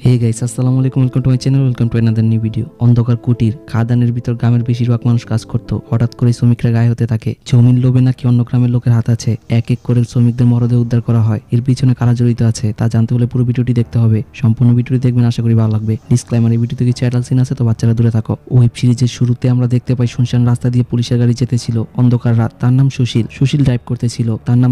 Hey guys, আসসালামু আলাইকুম, welcome to my channel, welcome to another new video. অন্ধকার কুটির খাদানের ভিতর গ্রামের বেশিরভাগ মানুষ কাজ করতো। হঠাৎ করে শ্রমিকরা গায়ে হতে থাকে। জমির লোভে নাকি অন্য গ্রামের লোকের হাত আছে। এক এক করে শ্রমিকদের মরদেহ উদ্ধার করা হয়। এর পিছনে কারা জড়িত আছে তা জানতে হলে পুরো ভিডিওটি দেখতে হবে। সম্পূর্ণ ভিডিওটি দেখবেন, আশা করি ভালো লাগবে। ডিসক্লেমার, এই ভিডিওতে কিছু অ্যাডাল্ট সিন আছে, তো বাচ্চারা দূরে থাকো। ওয়েব সিরিজের শুরুতে আমরা দেখতে পাই শুনশান রাস্তা দিয়ে পুলিশের গাড়ি যেতেছিল। অন্ধকার রাত। তার নাম সুশীল ড্রাইভ করতেছিল। তার নাম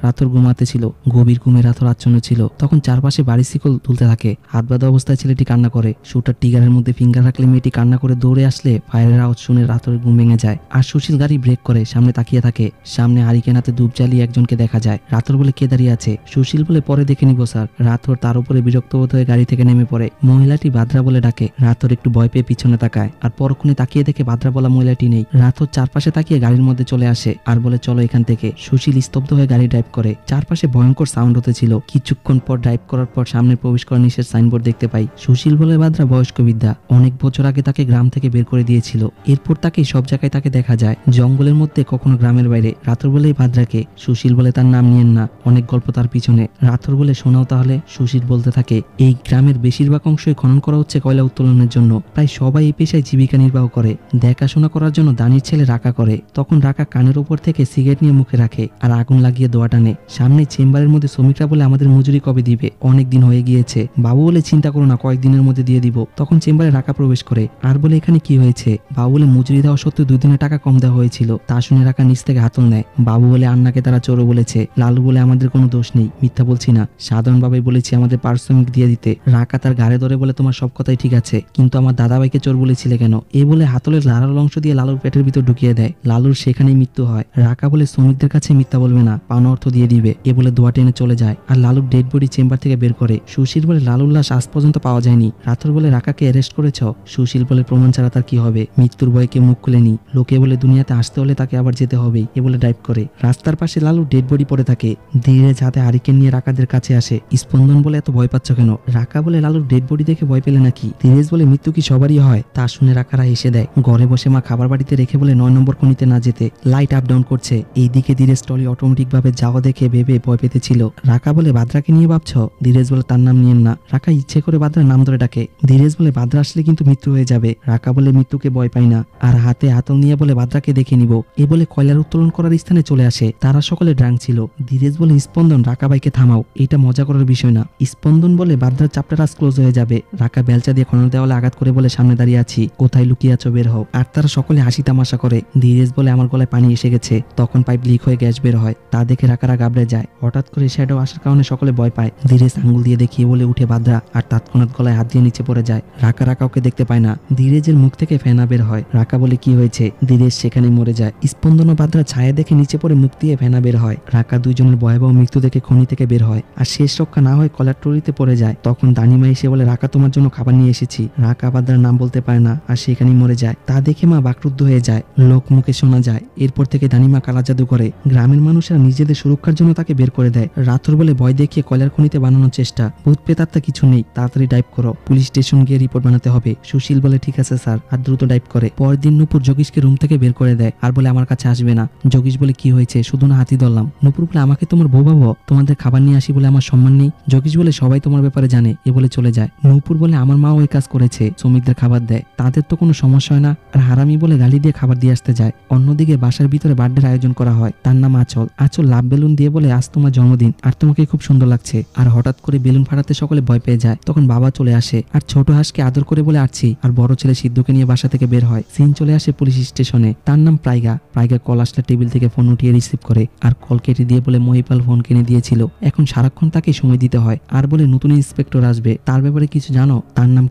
রাথর ঘুমাতে ছিল। গভীর ঘুমে রাথর আচ্ছন্ন ছিল। তখন চারপাশে বাড়ি শিকল তুলতে থাকে। হাত বাঁধা অবস্থায় ছেলেটি কান্না করে। শুটার টিগারের মধ্যে ফিঙ্গার রাখলে মেয়েটি কান্না করে দৌড়ে আসলে ফায়ারের আওয়াজ শুনে রাথর ঘুম ভেঙে যায়। আর সুশীল গাড়ি ব্রেক করে সামনে তাকিয়ে থাকে। সামনে হারিকেন হাতে ধূপ জ্বালিয়ে একজনকে দেখা যায়। রাথর বলে, কে দাঁড়িয়ে আছে? সুশীল বলে, পরে দেখে নিব স্যার। রাথর তার উপরে বিরক্ত বোধ হয়ে গাড়ি থেকে নেমে পড়ে। মহিলাটি বাদ্রা বলে ডাকে। রাথর একটু ভয় পেয়ে পিছনে তাকায়, আর পরক্ষণে তাকিয়ে দেখে বাদ্রা বলা মহিলাটি নেই। রাথর চারপাশে তাকিয়ে গাড়ির মধ্যে চলে আসে আর বলে, চলো এখান থেকে। সুশীল স্তব্ধ হয়ে গাড়ি ড্রাইভ করে। চারপাশে ভয়ঙ্কর সাউন্ড হতেছিল। কিছুক্ষণ পর ড্রাইভ করার পর সামনে প্রবেশ করার নিষেধ সাইনবোর্ড দেখতে পাই। সুশীল বলে, বাদ্রা বয়স্ক বিদ্যা, অনেক বছর আগে তাকে গ্রাম থেকে বের করে দিয়েছিল। এরপর তাকে সব জায়গায় তাকে দেখা যায়, জঙ্গলের মধ্যে, কখনো গ্রামের বাইরে। রাথর বলে, বাদ্রাকে। সুশীল বলে, তার নাম নিয়েন না, অনেক গল্প তার পিছনে। রাথর বলে, শোনাও তাহলে। সুশীল বলতে থাকে, এই গ্রামের বেশিরভাগ অংশই খনন করা হচ্ছে কয়লা উত্তোলনের জন্য। প্রায় সবাই এই পেশায় জীবিকা নির্বাহ করে। দেখাশোনা করার জন্য দানির ছেলে রাকা করে। তখন রাকা কানের উপর থেকে সিগারেট নিয়ে মুখে রাখে আর আগুন লাগিয়ে দোয়া টানে। সামনে চেম্বারের মধ্যে শ্রমিকরা বলে, আমাদের মজুরি কবে দিবে? অনেক দিন হয়ে গিয়েছে। বাবু বলে, চিন্তা করো না, কয়েকদিনের মধ্যে দিয়ে দিব। তখন চেম্বারে রাকা প্রবেশ করে আর বলে, এখানে কি হয়েছে? বাবু বলে, মজুরি দেওয়া সত্ত্বেও 2 দিনের টাকা কম দেওয়া হয়েছিল। তা শুনে রাকা নিচ থেকে হাতল নেয়। বাবু বলে, আন্নাকে তারা চোরও বলেছে। লালু বলে, আমাদের কোনো দোষ নেই, মিথ্যা বলছি না, সাধারণভাবে বলেছি আমাদের পারিশ্রমিক দিয়ে দিতে। রাকা তার ঘাড়ে ধরে বলে, তোমার সব কথাই ঠিক আছে, কিন্তু আমার দাদাভাইকে চোর বলেছিলে কেন? এ বলে হাতলের ধারালো অংশ দিয়ে লালুর পেটের ভিতর ঢুকিয়ে দেয়। লালুর সেখানেই মৃত্যু হয়। রাকা বলে, শ্রমিকদের কাছে মিথ্যা বলবে না, পাওনা অর্থ দিয়ে দিবে। এ বলে দোয়া টেনে চলে যায় আর লালুর ডেড বডি চেম্বার থেকে বের করে। সুশীল বলে, লালুর লাশ আজ পর্যন্ত পাওয়া যায়নি। রাথর বলে, রাকাকে অ্যারেস্ট করেছ? সুশীল বলে, প্রমাণ ছাড়া তার কি হবে? মৃত্যুর ভয়ে কেউ মুখ খুলেনি। লোকে বলে, দুনিয়াতে আসতে হলে তাকে আবার যেতে হবেই। এ বলে ড্রাইভ করে। রাস্তার পাশে লালুর ডেড বডি পড়ে থাকে। ধীরে হাতে হারিকেন নিয়ে রাকাদের কাছে আসে। স্পন্দন বলে, এত ভয় পাচ্ছ কেন? রাকা বলে, লালুর ডেড বডি দেখে ভয় পেলে নাকি? ধীরেজ বলে, মৃত্যু কি সবারই হয়? তা শুনে রাকারা হেসে দেয়। ঘরে বসে মা খাবার বাড়িতে রেখে বলে 9 নম্বর খনিতে না যেতে। লাইট আপ ডাউন করছে। এইদিকে ধীরেজ ট্রলি অটোমেটিক ভাবে যাওয়া দেখে ভেবে ভয় পেতেছিল। রাকা বলে, বাদ্রাকে নিয়ে ভাবছ? ধীরেজ বলে, তার নাম নিয়েন না। রাকা ইচ্ছে করে বাদ্রার নাম ধরে ডাকে। ধীরেজ বলে, বাদ্রা আসলে কিন্তু মৃত্যু হয়ে যাবে। রাকা বলে, মৃত্যুকে ভয় পাই না। আর হাতে হাতল নিয়ে বলে, বাদ্রাকে দেখে নিব। এ বলে কয়লার উত্তোলন করার স্থানে চলে আসে। তারা সকলে ড্রাঙ্ক ছিল। ধীরেজ বলে, স্পন্দন, রাকা ভাইকে থামাও, এটা মজা করার বিষয় না। স্পন্দন বলে, বাদ্রার চ্যাপ্টার আজ ক্লোজ হয়ে যাবে। রাকা বেলচা দিয়ে খনন দেওয়ালে আঘাত করে বলে, সামনে দাঁড়িয়ে আছি, কোথায় লুকিয়ে আছো, বের হও। আর তারা সকলে হাসি তামাশা করে। ধীরেজ বলে, আমার গলায় পানি এসে গেছে। তখন পাইপ লিক হয়ে গ্যাস বের হয়। তা দেখে রাকারা গাবড়ে যায়। হঠাৎ করে শ্যাডো আসার কারণে সকলে ভয় পায়। ধীরেজ আঙ্গুল দিয়ে দেখিয়ে বলে, উঠে বাদ্রা, আর তৎক্ষণাৎ গলায় হাত দিয়ে নিচে পড়ে যায়। রাকারা কাউকে দেখতে পায় না। ধীরেজের মুখ থেকে ফেনা বের হয়। রাকা বলে, কি হয়েছে? ধীরেজ সেখানে মরে যায়। স্পন্দন ও বাদ্রা ছায়া দেখে নিচে পড়ে মুখ দিয়ে ফেনা বের হয়। রাকা দুইজনের ভয়াবহ মৃত্যু দেখে খনি থেকে বের হয় আর শেষ রক্ষা না হয় কলার ট্রলিতে পড়ে যায়। তখন দানিমা এসে বলে, রাকা তোমার জন্য খাবার নিয়ে এসেছি। রাকা বাদ্রার নাম বলতে পারে না আর সেখানেই মরে যায়। তা দেখে মা বাকরুদ্ধ হয়ে যায়। লোক মুখে শোনা যায়। এরপর থেকে দানিমা কালা জাদু করে। গ্রামের মানুষরা নিজেদের সুরক্ষার জন্য তাকে বের করে দেয়। রাথর বলে, ভয় দেখিয়ে কয়লার খনিতে বানানোর চেষ্টা, ভূত প্রেতাত্মা কিছু নেই, তাড়াতাড়ি ডাইভ করো, পুলিশ স্টেশন গিয়ে রিপোর্ট বানাতে হবে। সুশীল বলে, ঠিক আছে স্যার, আর দ্রুত ডাইভ করে। পরের দিন নূপুর যোগীশকে রুম থেকে বের করে দেয় আর বলে, আমার কাছে আসবে না। যোগীশ বলে, কি হয়েছে? শুধু না হাতি ধরলাম। নূপুর বলে, আমাকে তোমার বউ ভাবো? তোমাদের খাবার নিয়ে আসি বলে আমার সম্মান নেই? যোগীশ বলে, সবাই তোমার ব্যাপারে জানে। এ বলে চলে যায়। নূপুর বলে, আমার মাও ওই কাজ করেছে, শ্রমিকদের খাবার দেয়, তাদের তো কোনো সমস্যা হয় না। আর হারামি বলে গালি দিয়ে খাবার দিয়ে আসতে যায়। অন্যদিকে বাসার ভিতরে বার্থডের আয়োজন করা হয়। তার নাম আঁচল লাভ বেলুন দিয়ে বলে, আজ তোমার জন্মদিন আর তোমাকে খুব সুন্দর লাগছে। আর হঠাৎ করে বেলুন ফাটাতে সকলে ভয় পেয়ে যায়। তখন বাবা চলে আসে আর ছোট হাঁসকে আদর করে বলে, আসছি। আর বড় ছেলে সিদ্ধুকে নিয়ে বাসা থেকে বের হয়। সিন চলে আসে পুলিশ স্টেশনে। তার নাম প্রাইগা কল আসলে টেবিল থেকে ফোন উঠিয়ে রিসিভ করে আর কল কেটে দিয়ে বলে, মহিপাল ফোন কিনে দিয়েছিল, এখন সারাক্ষণ তাকে সময় দিতে হয়। আর বলে, নতুন ইন্সপেক্টর আসবে, তার ব্যাপারে কিছু জানো? তার নাম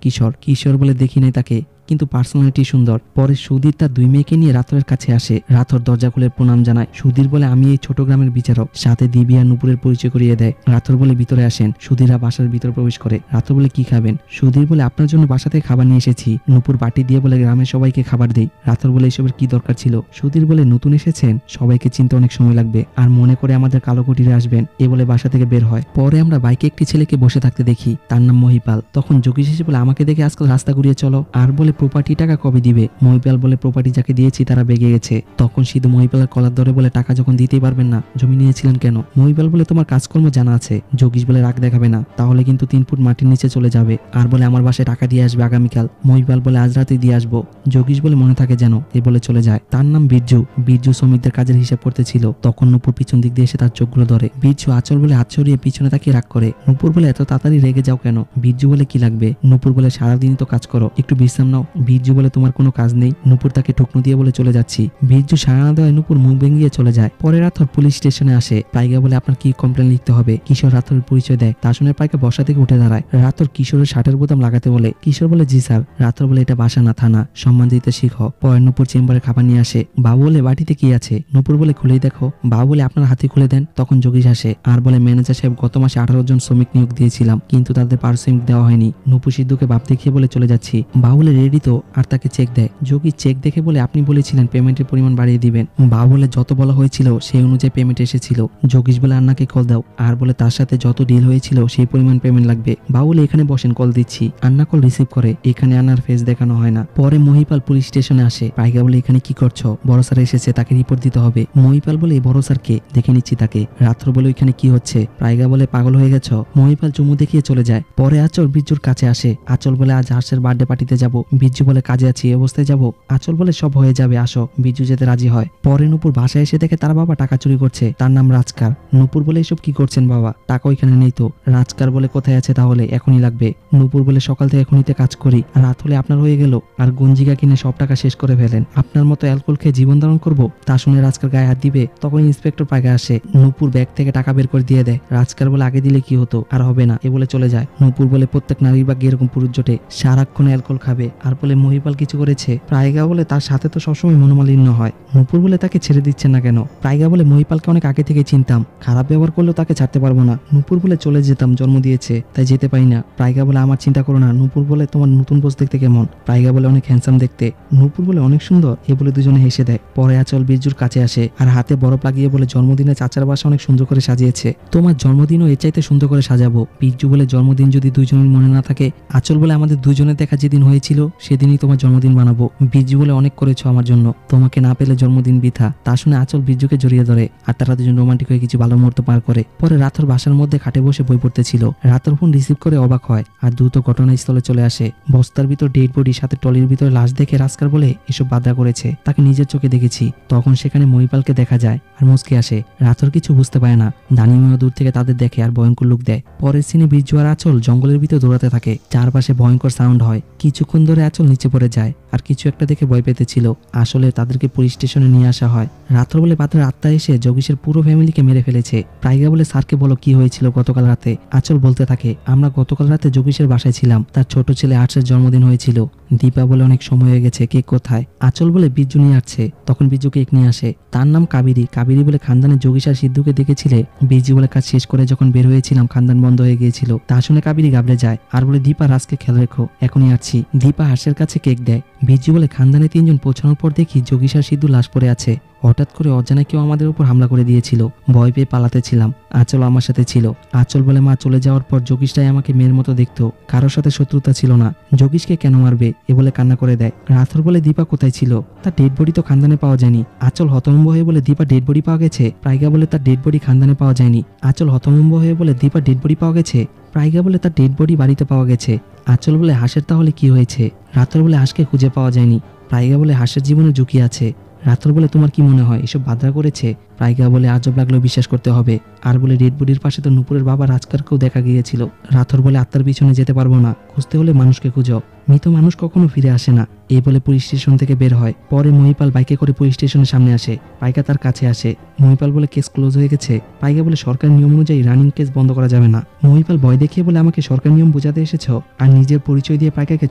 কিশোর বলে, দেখি নাই তাকে, কিন্তু পার্সোনালিটি সুন্দর। পরে সুধীর তার 2 মেয়েকে নিয়ে রাথরের কাছে আসে। রাথর দরজা খুলে প্রণাম জানায়। সুধীর বলে, আমি এই ছোট গ্রামের বিচারক। সাথে দিবি আর নুপুরের পরিচয় করিয়ে দেয়। রাথর বলে, ভিতরে আসেন। সুধীরা বাসার ভিতর প্রবেশ করে। রাথর বলে, কি খাবেন? সুধীর বলে, আপনার জন্য বাসা থেকে খাবার নিয়ে এসেছি। নুপুর বাটি দিয়ে বলে, গ্রামের সবাইকে খাবার দেই। রাথর বলে, এসবের কি দরকার ছিল? সুধীর বলে, নতুন এসেছেন, সবাইকে চিনতে অনেক সময় লাগবে, আর মনে করে আমাদের কালো কুটিরে আসবেন। এ বলে বাসা থেকে বের হয়। পরে আমরা বাইকে একটি ছেলেকে বসে থাকতে দেখি, তার নাম মহিপাল। তখন যোগীশ এসে বলে, আমাকে দেখে আজকাল রাস্তা ঘুরিয়ে চলো। আর বলে, প্রপার্টি টাকা কবে দিবে? মহিপাল বলে প্রপার্টি যাকে দিয়েছি তারা বেগে গেছে। তখন সিধু মহিপালের কলার ধরে বলে টাকা যখন দিতেই পারবেন না জমি নিয়েছিলেন কেন? মহিপাল বলে তোমার কাজকর্ম জানা আছে। যোগীশ বলে রাগ দেখাবে না, তাহলে কিন্তু 3 ফুট মাটির নিচে চলে যাবে। আর বলে আমার বাসায় টাকা দিয়ে আসবে আগামীকাল। মহিপাল বলে আজ রাতেই দিয়ে আসবো। যোগীশ বলে মনে থাকে যেন, এই বলে চলে যায়। তার নাম বিরজু। বিরজু শ্রমিকদের কাজের হিসাব করতেছিল। তখন নূপুর পিছন দিক দিয়ে এসে তার চোখগুলো ধরে। বিরজু আঁচল বলে হাত ছড়িয়ে পিছনে তাকিয়ে রাগ করে। নূপুর বলে এত তাড়াতাড়ি রেগে যাও কেন? বিরজু বলে কি লাগবে? নূপুর বলে সারাদিনই তো কাজ করো, একটু বিশ্রাম নাও। বিরজু বলে তোমার কোনো কাজ নেই। নূপুর তাকে ঠুকনো দিয়ে বলে চলে যাচ্ছি। বিরজু সাড়া না দেওয়ায় নূপুর মুখ ভেঙিয়ে চলে যায়। পরে রাথর পুলিশ স্টেশনে আসে। পাইগা বলে আপনার কি কমপ্লেন লিখতে হবে? কিশোর রাথরের পরিচয় দেয়। তা শুনে পাইগা বসা থেকে উঠে দাঁড়ায়। রাথর কিশোরের শার্টের বোতাম লাগাতে বলে। কিশোর বলে জি স্যার। রাথর বলে এটা বাসা না থানা, সম্মান দিতে শিখো। পরে নূপুর চেম্বারে খাবার নিয়ে আসে। বাবু বলে বাটিতে কি আছে? নূপুর বলে খুলেই দেখো। বাবু বলে আপনার হাতে খুলে দেন। তখন যোগীশ আসে আর বলে ম্যানেজার সাহেব গত মাসে 18 জন শ্রমিক নিয়োগ দিয়েছিলাম, কিন্তু তাদের পারিশ্রমিক দেওয়া হয়নি। নূপুর সিদ্ধুকে ভাব দেখিয়ে বলে চলে যাচ্ছি। বাবু বলে রেডি তো? আর তাকে চেক দেয়। যোগী চেক দেখে বলে আপনি বলেছিলেন পেমেন্টের পরিমাণ বাড়িয়ে দিবেন। বাবু বলে যত বলা হয়েছিল সেই অনুযায়ী পেমেন্ট এসেছিল। যোগীশ বলে আন্নাকে কল দাও আর বলে তার সাথে যত ডিল হয়েছিল সেই পরিমাণ পেমেন্ট লাগবে। বাবু বলে এখানে বসেন, কল দিচ্ছি। আন্না কল রিসিভ করে। এখানে আন্নার ফেস দেখানো হয় না। পরে মহিপাল পুলিশ স্টেশনে আসে। পাইগা বলে এখানে কি করছো? বড় স্যার এসেছে, তাকে রিপোর্ট দিতে হবে। মহিপাল বলে বড় স্যার কে? দেখে নিচ্ছি তাকে। রাত্র বলে এখানে কি হচ্ছে? পাইগা বলে পাগল হয়ে গেছো? মহিপাল চুমু দেখিয়ে চলে যায়। পরে আঁচল বিরজুর কাছে আসে। আঁচল বলে আজ হার্ষের বার্থডে পার্টিতে যাব। বিরজু বলে কাজে আছি, এই অবস্থায় যাব? আঁচল বলে সব হয়ে যাবে, আসো। বিরজু যেতে রাজি হয়। পরে নূপুর বাসায় এসে দেখে তার বাবা টাকা চুরি করছে। তার নাম রাজকার। নূপুর বলে এসব কি করছেন বাবা? টাকা ওইখানে নেই তো। রাজকার বলে কোথায় আছে তাহলে? এখনই লাগবে। নূপুর বলে সকাল থেকে এখনিতে কাজ করি, রাত হলে আপনার হয়ে গেল। আর গঞ্জিকা কিনে সব টাকা শেষ করে ফেলেন। আপনার মতো অ্যালকোহল খেয়ে জীবন ধারণ করবো? তা শুনে রাজকার গায়ে হাত দিবে। তখন ইন্সপেক্টর পাইগা আসে। নূপুর ব্যাগ থেকে টাকা বের করে দিয়ে দেয়। রাজকার বলে আগে দিলে কি হতো, আর হবে না, এ বলে চলে যায়। নূপুর বলে প্রত্যেক নারীর ভাগ্যে এরকম পুরুষ জোটে, সারাক্ষণ অ্যালকোহল খাবে। আর বলে মহিপাল কিছু করেছে? পাইগা বলে তার সাথে তো সবসময় মনোমালিন্য হয়। নূপুর বলে তাকে ছেড়ে দিচ্ছেন না কেন? পাইগা বলে মহিপালকে অনেক আগে থেকে চিনতাম, খারাপ ব্যবহার করলেও তাকে ছাড়তে পারবো না। নূপুর বলে চলে যেতাম, জন্ম দিয়েছে তাই যেতে পারি না। পাইগা বলে আমার চিন্তা করো না। নূপুর বলে তোমার নতুন বস দেখতে কেমন? পাইগা বলে অনেক হ্যান্ডসাম দেখতে। নূপুর বলে অনেক সুন্দর, এ বলে দুজনে হেসে দেয়। পরে আঁচল বিরজুর কাছে আসে আর হাতে বরফ লাগিয়ে বলে জন্মদিনে চাচার বাসা অনেক সুন্দর করে সাজিয়েছে, তোমার জন্মদিনও এর চাইতে সুন্দর করে সাজাবো। বিরজু বলে জন্মদিন যদি দুইজনের মনে না থাকে? আঁচল বলে আমাদের দুজনের দেখা যেদিন হয়েছিল সেদিনই তোমার জন্মদিন বানাবো। বিরজু বলে অনেক করেছো আমার জন্য, তোমাকে না পেলে জন্মদিন বৃথা। তা শুনে আঁচল বিরজুকে জড়িয়ে ধরে আর তারা দুজন রোমান্টিক হয়ে কিছু ভালো মুহূর্ত পার করে। পরে রাথর বাসার মধ্যে খাটে বসে বই পড়তেছিল। রাথর ফোন রিসিভ করে অবাক হয় আর দ্রুত ঘটনাস্থলে চলে আসে। বস্তার ভিতর ডেড বডি, সাথে টলির ভিতরে লাশ দেখে রাজকার বলে এসব বাধা করেছে, তাকে নিজের চোখে দেখেছি। তখন সেখানে মহিপালকে দেখা যায় আর মুচকে আসে। রাথর কিছু বুঝতে পারে না। দানিমা দূর থেকে তাদের দেখে আর ভয়ঙ্কর লুক দেয়। পরের সিনে বিরজু আর আঁচল জঙ্গলের ভিতর দৌড়াতে থাকে। চারপাশে ভয়ঙ্কর সাউন্ড হয়। কিছুক্ষণ ধরে আঁচল নিচে পড়ে যায় আর কিছু একটা দেখে ভয় পেতেছিল। আসলে তাদেরকে পুলিশ স্টেশনে নিয়ে আসা হয়। রাত্র বলে পাত্রের আত্মা এসে যোগীশের পুরো ফ্যামিলিকে মেরে ফেলেছে। পাইগা বলে স্যারকে বলো কি হয়েছিল গতকাল রাতে। আঁচল বলতে থাকে আমরা গতকাল রাতে যোগীশের বাসায় ছিলাম, তার ছোট ছেলে আর্টসের জন্মদিন হয়েছিল। দীপা বলে অনেক সময় হয়ে গেছে, কেক কোথায়? আঁচল বলে বিরজু নিয়ে আসছে। তখন বিরজু কেক নিয়ে আসে। তার নাম কাবেরী। কাবেরী বলে খানদানে যোগীশ আর সিদ্ধুকে দেখেছিলে? বিরজু বলে কাজ শেষ করে যখন বের হয়েছিলাম খানদান বন্ধ হয়ে গিয়েছিল। তা শুনে কাবেরী গাবড়ে যায় আর বলে দীপা রাজকে খেয়াল রেখো, এখনই আসছি। দীপা হার্ষের কাছে কেক দেয়। বিরজু বলে খানদানে 3 জন পৌঁছানোর পর দেখি যোগীশ আর সিদ্ধু লাশ পড়ে আছে। হঠাৎ করে অজানা কেউ আমাদের উপর হামলা করে দিয়েছিল, ভয় পেয়ে পালাতে ছিলাম। আঁচল আমার সাথে ছিল। আঁচল বলে মা চলে যাওয়ার পর যোগীশটাই আমাকে মেয়ের মতো দেখতো, কারোর সাথে শত্রুতা ছিল না। যোগীশকে কেন মারবে এ বলে কান্না করে দেয়। রাথর বলে দীপা কোথায় ছিল? তার ডেড বডি তো খানদানে পাওয়া যায়নি। আঁচল হতভম্ব হয়ে বলে দীপা ডেড বডি পাওয়া গেছে? পাইগা বলে তার ডেড বডি খানদানে পাওয়া যায়নি। আঁচল হতভম্ব হয়ে বলে দীপা ডেড বডি পাওয়া গেছে? পাইগা বলে তার ডেড বডি বাড়িতে পাওয়া গেছে। আঁচল বলে হাঁসের তাহলে কি হয়েছে? রাথর বলে হাঁসকে খুঁজে পাওয়া যায়নি। পাইগা বলে হাঁসের জীবনে ঝুঁকি আছে। রাথর বলে তোমার কি মনে হয় এসব বাধা করেছে? পাইগা বলে আজব লাগলেও বিশ্বাস করতে হবে। আর বলে ডেড বডির পাশে তো নুপুরের বাবা রাজকারকেও দেখা গিয়েছিল। রাথর বলে আত্মার পিছনে যেতে পারবো না, খুঁজতে হলে মানুষকে খুঁজো, মৃত মানুষ কখনো ফিরে আসে না। এই বলে পুলিশ স্টেশন থেকে বের হয়। পরে মহিপাল বাইকে করে পুলিশ স্টেশনের সামনে আসে। পাইগা তার কাছে আসে। মহিপাল বলে কেস ক্লোজ হয়ে গেছে। পাইগা বলে সরকারি নিয়ম অনুযায়ী রানিং কেস বন্ধ করা যাবে না। মহিপাল ভয় দেখিয়ে বলে আমাকে সরকারি নিয়ম বোঝাতে এসেছো? আর নিজের পরিচয় দিয়ে পাইগাকে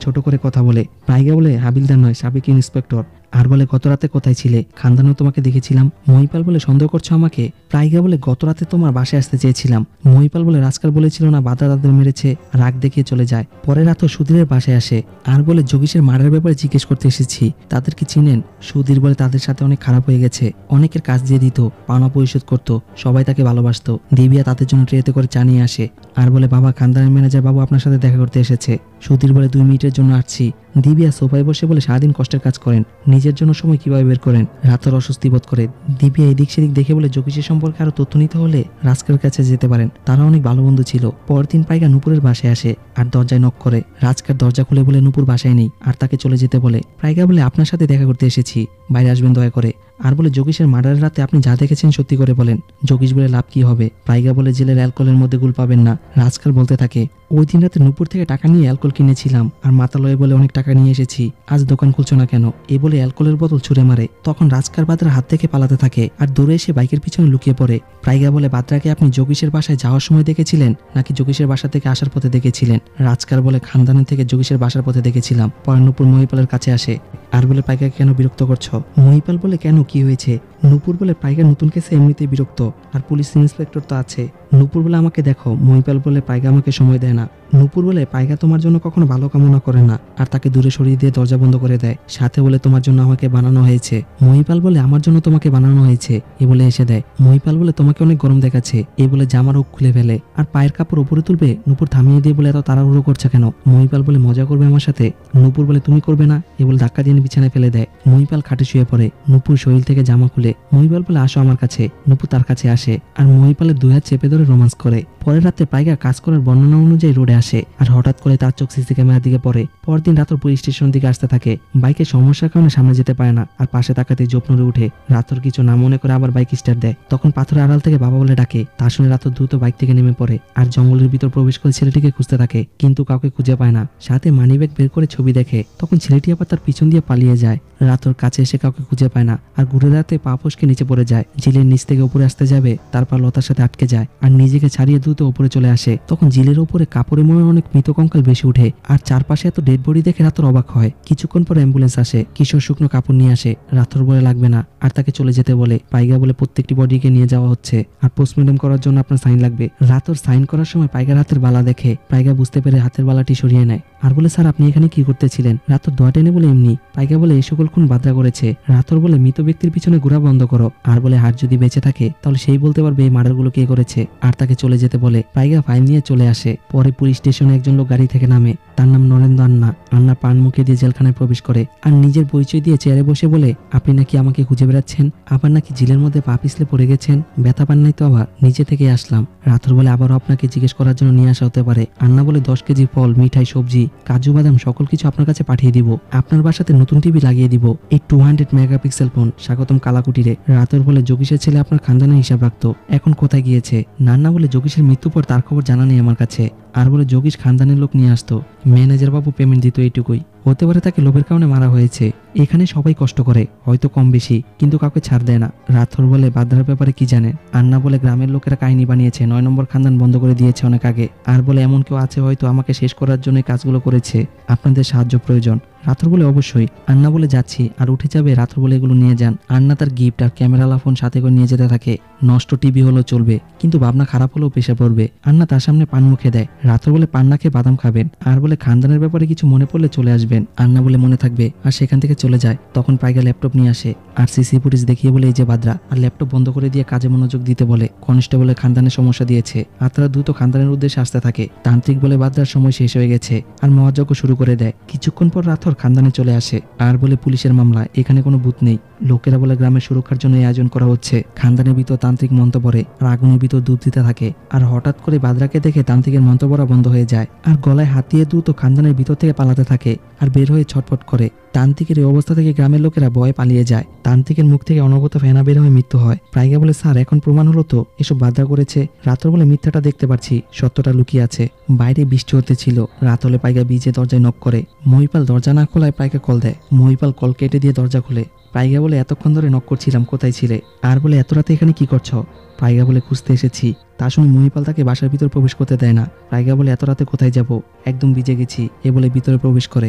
ছোট করে কথা বলে। পাইগা বলে হাবিলদার নয়, সাবেক ইন্সপেক্টর। আর বলে গত রাতে কোথায় ছিলে? খানদানেও তোমাকে দেখেছিলাম। মহিপাল বলে সন্দেহ সন্দেহ করছো আমাকে? প্রাইগা বলে গত রাতে তোমার বাসায় আসতে চেয়েছিলাম। মহিপাল বলে রাজকার বলেছিল না বাদা তাদের মেরেছে, রাগ দেখিয়ে চলে যায়। পরের রাতও সুধীরের বাসায় আসে আর বলে যোগীশের মার্ডারের ব্যাপারে জিজ্ঞেস করতে এসেছি, তাদের কি চিনেন? সুধীর বলে তাদের সাথে অনেক খারাপ হয়ে গেছে, অনেকের কাজ দিয়ে দিত, পাওনা পরিশোধ করতো, সবাই তাকে ভালোবাসতো। দিবিয়া তাদের জন্য ট্রেতে করে চা নিয়ে আসে আর বলে বাবা খানদানের ম্যানেজার বাবু আপনার সাথে দেখা করতে এসেছে। সুধীর বলে 2 মিনিটের জন্য আসছি। দিবিয়া সোফায় বসে বলে সারাদিন কষ্টের কাজ করেন, নিজের জন্য সময় কিভাবে বের করেন? রাতের অস্বস্তি বোধ করে। দিবিয়া এদিক সেদিক দেখে বলে যোগীশের সম্পর্কে আরো তথ্য নিতে হলে রাজকার কাছে যেতে পারেন, তারা অনেক ভালো বন্ধু ছিল। পরের দিন প্রাইগা নূপুরের বাসায় আসে আর দরজায় নক করে। রাজকার দরজা খুলে বলে নূপুর বাসায় নেই আর তাকে চলে যেতে বলে। প্রাইগা বলে আপনার সাথে দেখা করতে এসেছি, বাইরে আসবেন দয়া করে। আর বলে যোগীশের মার্ডারের রাতে আপনি যা দেখেছেন সত্যি করে বলেন। যোগীশ বলে লাভ কি হবে? প্রাইগা বলে জেলের অ্যালকোহলের মধ্যে গুল পাবেন না। রাজকার বলতে থাকে ওই দিন রাতে নূপুর থেকে টাকা নিয়ে অ্যালকোহল কিনেছিলাম আর মাতালয়ে বলে অনেক টাকা নিয়ে এসেছি, আজ দোকান খুলছো না কেন? এ বলে অ্যালকোহলের বোতল ছুঁড়ে মারে। তখন রাজকার বাদরার হাত থেকে পালাতে থাকে আর দৌড়ে এসে বাইকের পিছনে লুকিয়ে পড়ে। প্রাইগা বলে বাদরাকে আপনি যোগীশের বাসায় যাওয়ার সময় দেখেছিলেন নাকি যোগীশের বাসা থেকে আসার পথে দেখেছিলেন? রাজকার বলে খানদানের থেকে যোগীশের বাসার পথে দেখেছিলাম। পরে নূপুর মহিপালের কাছে আসে আর বলে প্রাইগাকে কেন বিরক্ত করছো? মহিপাল বলে কেন, কি হয়েছে? নূপুর বলে প্রাইগা নতুন কেসে এমনিতেই বিরক্ত আর পুলিশ ইন্সপেক্টর তো আছে। নূপুর বলে আমাকে দেখো। মহিপাল বলে প্রাইগা আমাকে সময় দেয় না। নূপুর বলে প্রাইগা তোমার জন্য কখনো ভালো কামনা করে না আর তাকে দূরে সরিয়ে দিয়ে দরজা বন্ধ করে দেয়। সাথে বলে তোমার জন্য আমাকে বানানো হয়েছে। মহিপাল বলে আমার জন্য তোমাকে বানানো হয়েছে, এ বলে এসে দেয়। মহিপাল বলে তোমাকে অনেক গরম দেখাচ্ছে, এ বলে জামার ওক খুলে ফেলে আর পায়ের কাপড় উপরে তুলবে। নূপুর থামিয়ে দিয়ে বলে এত তাড়াহুড়ো করছে কেন? মহিপাল বলে মজা করবে আমার সাথে। নূপুর বলে তুমি করবে না, এ বলে ধাক্কা দিয়ে বিছানায় ফেলে দেয়। মহিপাল খাটে শুয়ে পড়ে। নূপুর শরীর থেকে জামা খুলে। মহিপাল বলে আসো আমার কাছে। নূপুর তার কাছে আসে আর মহিপালের 2 হাত চেপে ধরে রোমান্স করে। পরের রাতে প্রাইগা কাজ করার বর্ণনা অনুযায়ী রোডে আসে আর হঠাৎ করে তার চোখ সিসি ক্যামেরার দিকে পড়ে। পরদিন রাতর পুলিশ স্টেশনের দিকে আসতে থাকে। বাইকের সমস্যার কারণে সামনে যেতে পারে না আর পাশে তাকাতে জোপ নড়ে উঠে। রাতর কিছু না মনে করে আবার বাইক স্টার্ট দেয়। তখন পাথরের আড়াল থেকে বাবা বলে ডাকে। তা শুনে রাতর দ্রুত বাইক থেকে নেমে পড়ে আর জঙ্গলের ভিতর প্রবেশ করে ছেলেটিকে খুঁজতে থাকে, কিন্তু কাউকে খুঁজে পায় না। সাথে মানিব্যাগ বের করে ছবি দেখে। তখন ছেলেটি আবার তার পিছন দিয়ে পালিয়ে যায়। রাতর কাছে এসে কাউকে খুঁজে পায় না আর ঘুরে দাঁড়াতে পা ফসকে নিচে পড়ে যায়। জিলের নিচ থেকে উপরে আসতে যাবে, তারপর লতার সাথে আটকে যায় আর নিজেকে ছাড়িয়ে দ্রুত উপরে চলে আসে। তখন জিলের উপরে কাপড়ে মনে অনেক মৃত কঙ্কাল বেশি উঠে আর চারপাশে এত ডেড বডি দেখে রাতর অবাক হয়। কিছুক্ষণ পর অ্যাম্বুলেন্স আসে। কিশোর শুকনো কাপড় নিয়ে আসে। রাতর বলে লাগবে না আর তাকে চলে যেতে বলে। পাইগা বলে প্রত্যেকটি বডিকে নিয়ে যাওয়া হচ্ছে আর পোস্টমর্টম করার জন্য আপনার সাইন লাগবে। রাতর সাইন করার সময় পাইগার হাতের বালা দেখে। পাইগা বুঝতে পেরে হাতের বালাটি সরিয়ে নেয় আর বলে স্যার আপনি এখানে কি করতেছিলেন? রাতর দোয়া টেনে বলে এমনি। পাইগা বলে এই সকল খুন বাদরা করেছে। রাতর বলে মৃত ব্যক্তির পিছনে ঘোরা বন্ধ করো আর বলে হার যদি বেঁচে থাকে তাহলে সেই বলতে পারবে এই মার্ডারগুলো কে করেছে আর তাকে চলে যেতে বলে। পাইগা ফাইল নিয়ে চলে আসে। পরে পুলিশ স্টেশনে একজন লোক গাড়ি থেকে নামে, তার নাম নরেন্দ্র আন্না। আন্না পান মুখে দিয়ে জেলখানায় প্রবেশ করে আর নিজের পরিচয় দিয়ে চেয়ারে বসে বলে আপনি নাকি আমাকে খুঁজে বেড়াচ্ছেন, আবার নাকি জিলের মধ্যে পা পিছলে পড়ে গেছেন, ব্যথা পান নাই তো? আবার নিজে থেকে আসলাম। রাতর বলে আবারও আপনাকে জিজ্ঞেস করার জন্য নিয়ে আসা হতে পারে। আন্না বলে 10 কেজি ফল, মিঠাই, সবজি, কাজু বাদাম সকল কিছু আপনার কাছে পাঠিয়ে দিব। আপনার বাসাতে নতুন টিভি লাগিয়ে দিব। এই 200 মেগাপিক্সেল ফোন। স্বাগতম কালাকুটিরে। রাতর বলে যোগীশের ছেলে আপনার খানদানের হিসাব রাখতো, এখন কোথায় গিয়েছে? নান্না বলে যোগীশের মৃত্যুর পর তার খবর জানা নেই আমার কাছে। আর বলে যোগীশ খানদানের লোক নিয়ে আসতো, ম্যানেজার বাবু পেমেন্ট দিত, এইটুকুই। হতে পারে তাকে লোভের কারণে মারা হয়েছে। এখানে সবাই কষ্ট করে, হয়তো কম বেশি, কিন্তু কাউকে ছাড় দেয় না। রাথর বলে বাদরার ব্যাপারে কি জানেন? আন্না বলে গ্রামের লোকেরা কাহিনী বানিয়েছে, 9 নম্বর খানদান বন্ধ করে দিয়েছে অনেক আগে। আর বলে এমন কেউ আছে হয়তো আমাকে শেষ করার জন্য কাজগুলো করেছে, আপনাদের সাহায্য প্রয়োজন। রাথর বলে অবশ্যই। আন্না বলে যাচ্ছি আর উঠে যাবে। রাথর বলে এগুলো নিয়ে যান। আন্না তার গিফট আর ক্যামেরালা ফোন সাথে করে নিয়ে যেতে থাকে। নষ্ট টিভি হলো চলবে, কিন্তু ভাবনা খারাপ হলেও পেশা পড়বে। আন্না তার সামনে পান মুখে দেয়। রাথর বলে পান না খেয়ে বাদাম খাবেন আর বলে খানদানের ব্যাপারে কিছু মনে পড়লে চলে আসবেন। আন্না বলে মনে থাকবে আর সেখান থেকে চলে যায়। তখন পাইগা ল্যাপটপ নিয়ে আসে আর সিসি ফুটেজ দেখিয়ে বলে এই যে বাদরা, আর ল্যাপটপ বন্ধ করে দিয়ে কাজে মনোযোগ দিতে বলে। কনস্টেবলের খানদানের সমস্যা দিয়েছে আর তারা দ্রুত খানদানের উদ্দেশ্যে আসতে থাকে। তান্ত্রিক বলে বাদরার সময় শেষ হয়ে গেছে আর মহাযজ্ঞ শুরু করে দেয়। কিছুক্ষণ পর রাথর খানদানে চলে আসে আর বলে পুলিশের মামলা, এখানে কোনো ভূত নেই। লোকেরা বলে গ্রামের সুরক্ষার জন্য এই আয়োজন করা হচ্ছে। খানদানের ভিতর তান্ত্রিক মন্ত্র পড়ে আর আগুনের ভিতর দুধ দিতে থাকে। আর হঠাৎ করে বাদরাকে দেখে তান্ত্রিকের মন্ত্র পড়া বন্ধ হয়ে যায় আর গলায় হাত দিয়ে দ্রুত খানদানের ভিতর থেকে পালাতে থাকে আর বের হয়ে ছটফট করে। তান্ত্রিকের এই অবস্থা থেকে গ্রামের লোকেরা ভয়ে পালিয়ে যায়। তান্ত্রিকের মুখ থেকে অনবরত ফেনা বের হয়ে মৃত্যু হয়। প্রাইগা বলে স্যার এখন প্রমাণ হলো তো এসব বাদরা করেছে? রাতর বলে মিথ্যাটা দেখতে পাচ্ছি, সত্যটা লুকিয়ে আছে। বাইরে বৃষ্টি হতে ছিল। রাত হলে পাইগা বিজে দরজায় নক করে। মহিপাল দরজা না না খোলায় পাইকা কল দেয়। মহিপাল কল কেটে দিয়ে দরজা খুলে। পাইগা বলে এতক্ষণ ধরে নক করছিলাম, কোথায় ছিলে? আর বলে এত রাতে এখানে কি করছো? পাইগা বলে খুঁজতে এসেছি। তা শুনে মহিপাল তাকে বাসার ভিতর প্রবেশ করতে দেয় না। পাইগা বলে এত রাতে কোথায় যাব? একদম ভিজে গেছি, এ বলে ভিতরে প্রবেশ করে।